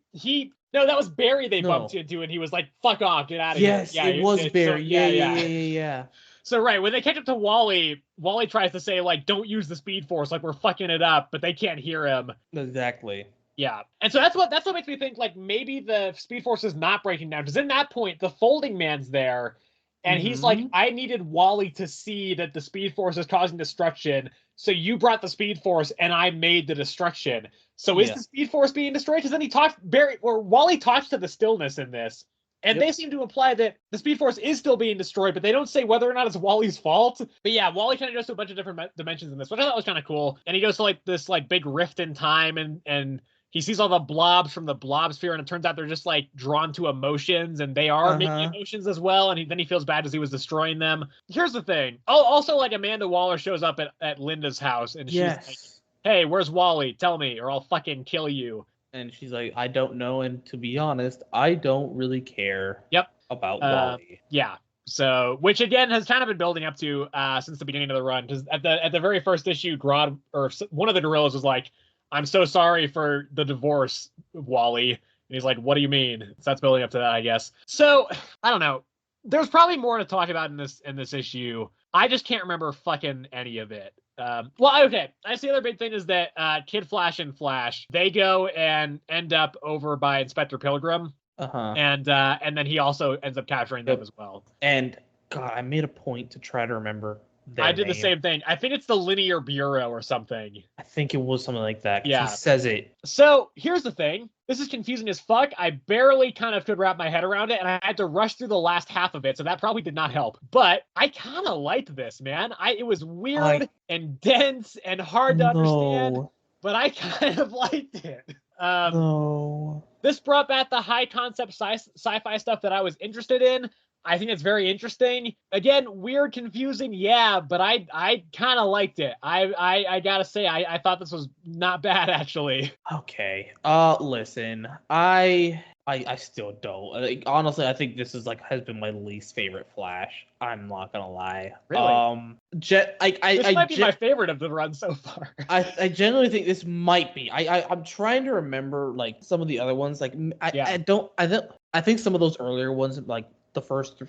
was Barry they bumped into, and he was like, "Fuck off, get out of here." Yes, it was Barry. Yeah. So right when they catch up to Wally, Wally tries to say like, "Don't use the Speed Force, like we're fucking it up," but they can't hear him. Exactly. Yeah, and so that's what makes me think like maybe the Speed Force is not breaking down, because in that point the Folding Man's there. And he's like, I needed Wally to see that the Speed Force is causing destruction. So you brought the Speed Force and I made the destruction. So is the Speed Force being destroyed? Because then Wally talks to the Stillness in this. And they seem to imply that the Speed Force is still being destroyed, but they don't say whether or not it's Wally's fault. But yeah, Wally kind of goes to a bunch of different dimensions in this, which I thought was kind of cool. And he goes to like this like big rift in time and he sees all the blobs from the blob sphere, and it turns out they're just like drawn to emotions, and they are making emotions as well. And then he feels bad because he was destroying them. Here's the thing. Oh, also like Amanda Waller shows up at Linda's house, and she's like, "Hey, where's Wally? Tell me, or I'll fucking kill you." And she's like, "I don't know, and to be honest, I don't really care." About Wally. Yeah. So, which again has kind of been building up to since the beginning of the run, because at the very first issue, Grodd or one of the gorillas was like, "I'm so sorry for the divorce, Wally." And he's like, "What do you mean?" So that's building up to that, I guess. So I don't know. There's probably more to talk about in this issue. I just can't remember fucking any of it. Well, okay. That's the other big thing is that Kid Flash and Flash, they go and end up over by Inspector Pilgrim. And then he also ends up capturing them as well. And God, I made a point to try to remember. I did the same thing. I think it's the Linear Bureau or something. I think it was something like that. Yeah. He says it. So here's the thing. This is confusing as fuck. I barely kind of could wrap my head around it, and I had to rush through the last half of it, so that probably did not help. But I kind of liked this, man. It was weird and dense and hard to understand, but I kind of liked it. This brought back the high concept sci-fi stuff that I was interested in. I think it's very interesting. Again, weird, confusing, but I kind of liked it. I gotta say, I thought this was not bad, actually. Okay. Listen, I still don't. Honestly, I think this has been my least favorite Flash. I'm not gonna lie. Really? This might be my favorite of the run so far. I genuinely think this might be. I'm trying to remember some of the other ones. I think some of those earlier ones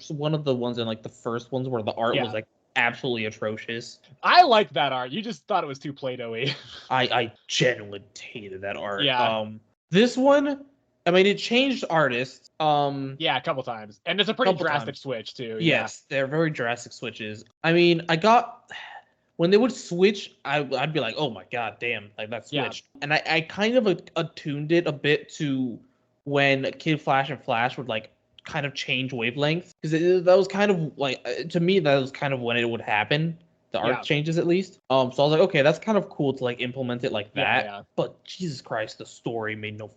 one of the ones in the first ones where the art was absolutely atrocious. I liked that art. You just thought it was too Play-Doh-y. I genuinely hated that art. Yeah. This one, I mean, it changed artists. Yeah, a couple times, and it's a pretty drastic switch too. Yes, they're very drastic switches. I mean, when they would switch, I'd be like, oh my god, damn, that switched. Yeah. And I kind of attuned it a bit to when Kid Flash and Flash would kind of change wavelengths, because that was kind of to me that was kind of when it would happen, the art changes at least. So I was like, okay, that's kind of cool to implement it like that. Yeah. But Jesus Christ, the story made no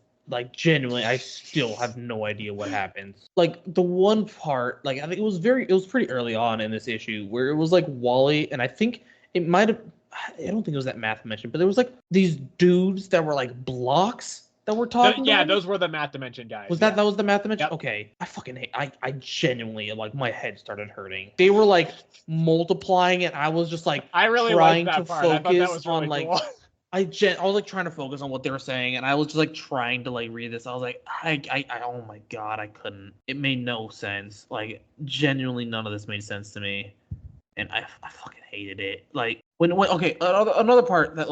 genuinely, I still have no idea what happens. The one part, I think it was pretty early on in this issue where it was Wally, and I think it might have, I don't think it was that Math mentioned, but there was these dudes that were blocks that we're talking about? Those were the Math Dimension guys. That was the Math Dimension? Yep. Okay. I fucking hate, I genuinely, my head started hurting. They were multiplying it. I was just I really trying to part. Focus I that was really on cool. I was trying to focus on what they were saying, and I was just trying to read this. I was I oh my god, I couldn't. It made no sense. Genuinely none of this made sense to me. And I fucking hated it. Another part that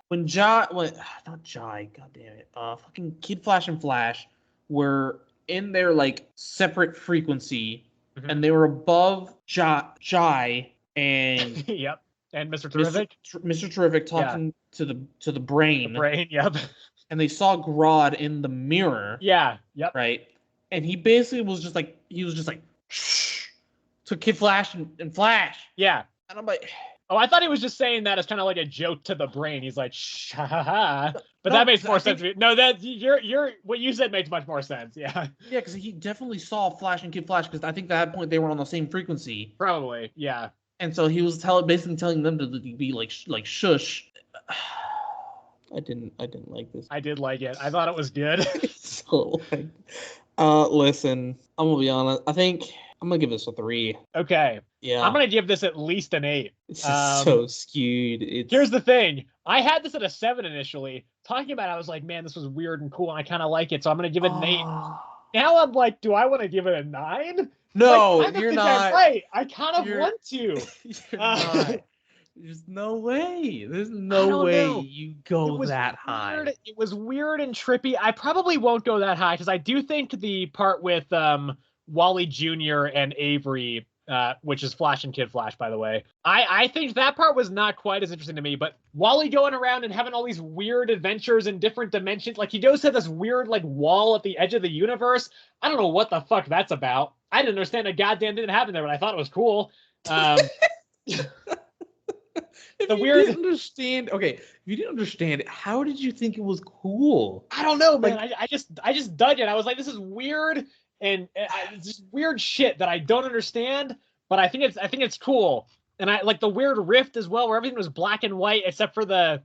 when not Jai, god damn it, fucking Kid Flash and Flash were in their separate frequency, and they were above Jai and yep, and Mr. Terrific, Mr. Terrific talking to the brain. The brain, yep. And they saw Grodd in the mirror. Yeah, yep. Right, and he basically was just shh, to Kid Flash and Flash. Yeah, and I'm like, Oh, I thought he was just saying that as kind of like a joke to the brain. He's like, shh, ha, ha, ha. But No, that makes 'cause more I sense. think- No, that you're what you said makes much more sense. Yeah, Yeah, because he definitely saw Flash and Kid Flash because I think at that point they were on the same frequency, probably. Yeah, and so he was basically telling them to be like shush. I didn't like this. I did like it. I thought it was good. So like, listen, I'm gonna be honest. I think I'm gonna give this a 3. Okay, Yeah, I'm gonna give this at least an 8. it's just so skewed. It's Here's the thing. I had this at a 7 initially. Talking about it, I was like, man, this was weird and cool, and I kind of like it, so I'm gonna give it an 8. Now I'm like, do I want to give it a 9? No, like, I you're think not. I'm right. I kind of You're- want to. You're not. There's no way. There's I no don't way know. you It go was that high. weird. It was weird and trippy. I probably won't go that high because I do think the part with Wally Jr. and Avery, which is Flash and Kid Flash, by the way, I think that part was not quite as interesting to me. But Wally going around and having all these weird adventures in different dimensions, like he goes to this weird like wall at the edge of the universe. I don't know what the fuck that's about. I didn't understand a goddamn thing that happened there, but I thought it was cool. If The you weird- didn't understand, okay, if you didn't understand it, how did you think it was cool? I don't know, man. Like- I just dug it. I was like, this is weird and it's just weird shit that I don't understand, but I think it's cool. And I like the weird rift as well, where everything was black and white except for the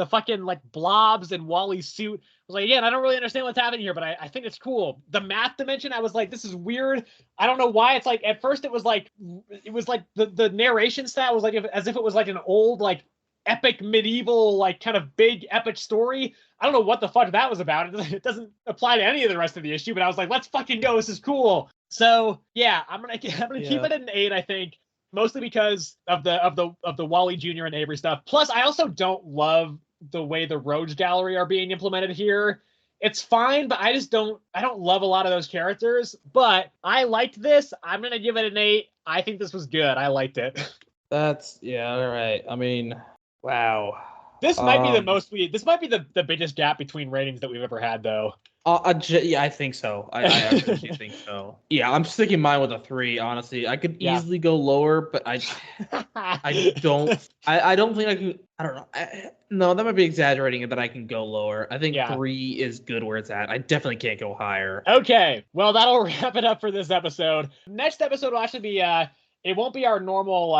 fucking like blobs in Wally's suit. I was like, again, I don't really understand what's happening here, but I think it's cool. The math dimension, I was like, this is weird. I don't know why. It's like at first it was like the narration style was like as if it was like an old like epic medieval like kind of big epic story. I don't know what the fuck that was about. It doesn't apply to any of the rest of the issue, but I was like, let's fucking go. This is cool. So yeah, I'm gonna keep it at an 8, I think. Mostly because of the Wally Jr. and Avery stuff. Plus, I also don't love the way the Rogues Gallery are being implemented here. It's fine, but I don't love a lot of those characters. But I liked this. I'm gonna give it an 8. I think this was good. I liked it. That's all right. I mean, wow. This might be this might be the biggest gap between ratings that we've ever had, though. Yeah, I think so. I actually think so. Yeah, I'm sticking mine with a 3. Honestly, I could easily go lower, but I don't think I can. I don't know. No, that might be exaggerating it that I can go lower. I think 3 is good where it's at. I definitely can't go higher. Okay, well that'll wrap it up for this episode. Next episode will actually be it won't be our normal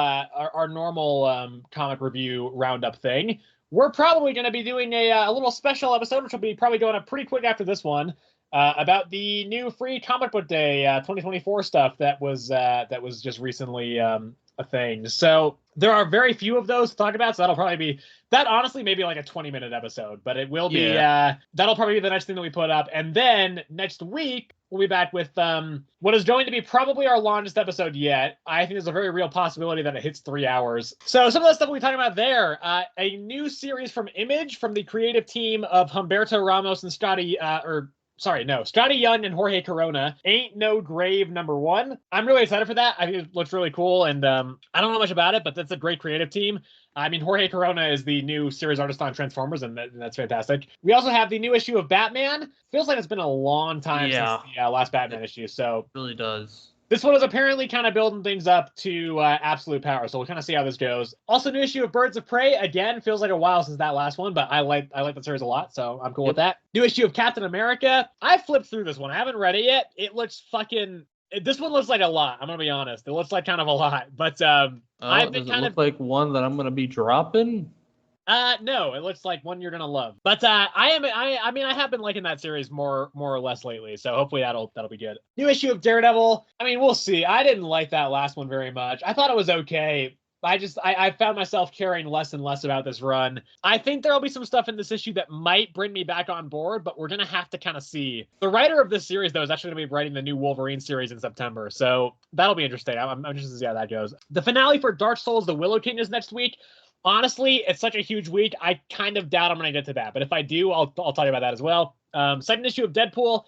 comic review roundup thing. We're probably going to be doing a little special episode, which will be probably going up pretty quick after this one, about the new Free Comic Book Day 2024 stuff that was just recently a thing. So there are very few of those to talk about, so that'll probably be that. Honestly, maybe like a 20-minute episode, but it will be that'll probably be the next thing that we put up, and then next week we'll be back with what is going to be probably our longest episode yet. I think there's a very real possibility that it hits 3 hours. So some of the stuff we'll be talking about there, a new series from Image from the creative team of Humberto Ramos and Scotty Young and Jorge Corona. Ain't No Grave #1. I'm really excited for that. I think it looks really cool, and I don't know much about it, but that's a great creative team. I mean, Jorge Corona is the new series artist on Transformers, and that's fantastic. We also have the new issue of Batman. Feels like it's been a long time since the last Batman issue, so It really does. this one is apparently kind of building things up to absolute power, so we'll kind of see how this goes. Also, new issue of Birds of Prey. Again, feels like a while since that last one, but I like the series a lot, so I'm cool with that. New issue of Captain America. I flipped through this one. I haven't read it yet. It looks fucking... This one looks like a lot. I'm gonna be honest. It looks like kind of a lot, but I've been kind of like one that I'm gonna be dropping. No, it looks like one you're gonna love. But I mean, I have been liking that series more or less lately, so hopefully that'll be good. New issue of Daredevil. I mean, we'll see. I didn't like that last one very much. I thought it was okay. I found myself caring less and less about this run. I think there'll be some stuff in this issue that might bring me back on board, but we're gonna have to kind of see. The writer of this series, though, is actually gonna be writing the new Wolverine series in September, so that'll be interesting. I'm interested to see how that goes. The finale for Dark Souls: The Willow King is next week. Honestly, it's such a huge week. I kind of doubt I'm gonna get to that, but if I do, I'll tell you about that as well. Second issue of Deadpool.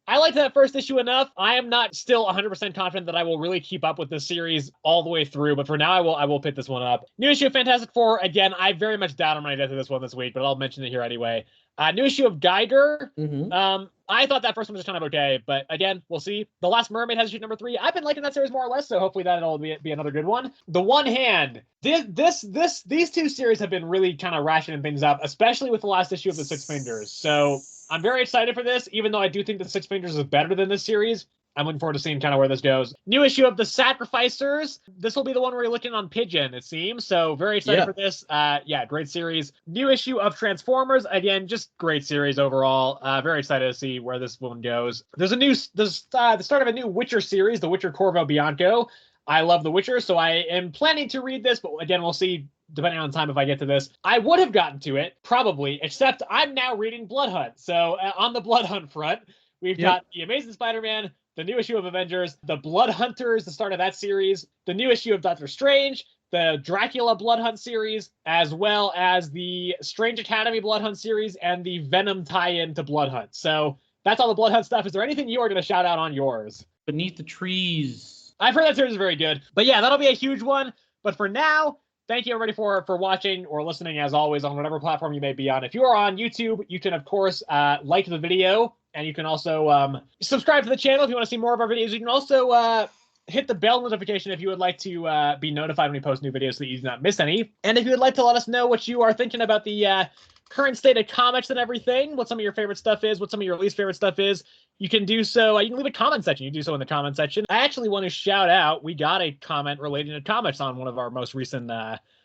I liked that first issue enough. I am not still 100% confident that I will really keep up with this series all the way through, but for now I will pick this one up. New issue of Fantastic Four. Again, I very much doubt I'm going to get to this one this week, but I'll mention it here anyway. New issue of Geiger. Mm-hmm. I thought that first one was kind of okay, but again, we'll see. The Last Mermaid has issue number 3. I've been liking that series more or less, so hopefully that'll be another good one. The One Hand. These two series have been really kind of rationing things up, especially with the last issue of the Six Fingers. So I'm very excited for this, even though I do think the Six Fingers is better than this series. I'm looking forward to seeing kind of where this goes. New issue of The Sacrificers. This will be the one where you're looking on Pigeon, it seems. So very excited for this. Yeah, great series. New issue of Transformers. Again, just great series overall. Very excited to see where this one goes. There's the start of a new Witcher series, The Witcher Corvo Bianco. I love The Witcher, so I am planning to read this, but again, we'll see depending on time if I get to this. I would have gotten to it, probably, except I'm now reading Blood Hunt. So on the Blood Hunt front, we've got The Amazing Spider-Man, the new issue of Avengers, the Blood Hunters, the start of that series, the new issue of Doctor Strange, the Dracula Blood Hunt series, as well as the Strange Academy Blood Hunt series and the Venom tie-in to Blood Hunt. So that's all the Blood Hunt stuff. Is there anything you are going to shout out on yours? Beneath the Trees. I've heard that series is very good. But yeah, that'll be a huge one. But for now, thank you everybody for watching or listening, as always, on whatever platform you may be on. If you are on YouTube, you can, of course, like the video. And you can also subscribe to the channel if you want to see more of our videos. You can also hit the bell notification if you would like to be notified when we post new videos so that you do not miss any. And if you would like to let us know what you are thinking about the current state of comics and everything, what some of your favorite stuff is, what some of your least favorite stuff is, you can do so. You can leave a comment section. You can do so in the comment section. I actually want to shout out, we got a comment relating to comics on one of our most recent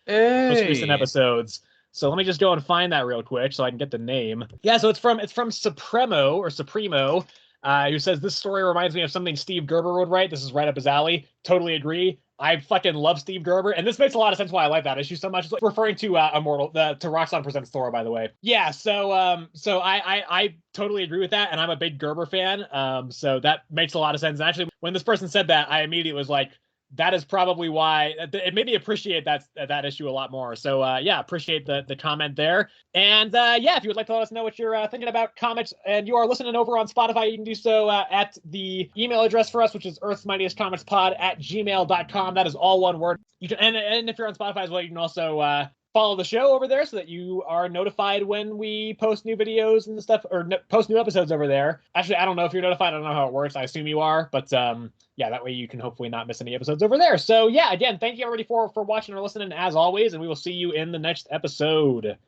episodes. So let me just go and find that real quick so I can get the name. Yeah, so it's from Supremo, who says, this story reminds me of something Steve Gerber would write. This is right up his alley. Totally agree. I fucking love Steve Gerber, and this makes a lot of sense why I like that issue so much. It's like referring to Immortal, to Roxxon Presents Thor, by the way. Yeah, so I totally agree with that, and I'm a big Gerber fan. So that makes a lot of sense. And actually, when this person said that, I immediately was like, that is probably why it made me appreciate that issue a lot more. So yeah, appreciate the comment there. And yeah, if you would like to let us know what you're thinking about comics and you are listening over on Spotify, you can do so at the email address for us, which is earthsmightiestcomicspod@gmail.com. That is all one word. You can, and if you're on Spotify as well, you can also follow the show over there so that you are notified when we post new videos and stuff, or post new episodes over there. Actually, I don't know if you're notified. I don't know how it works. I assume you are, but yeah, that way you can hopefully not miss any episodes over there. So yeah, again, thank you everybody for watching or listening as always, and we will see you in the next episode.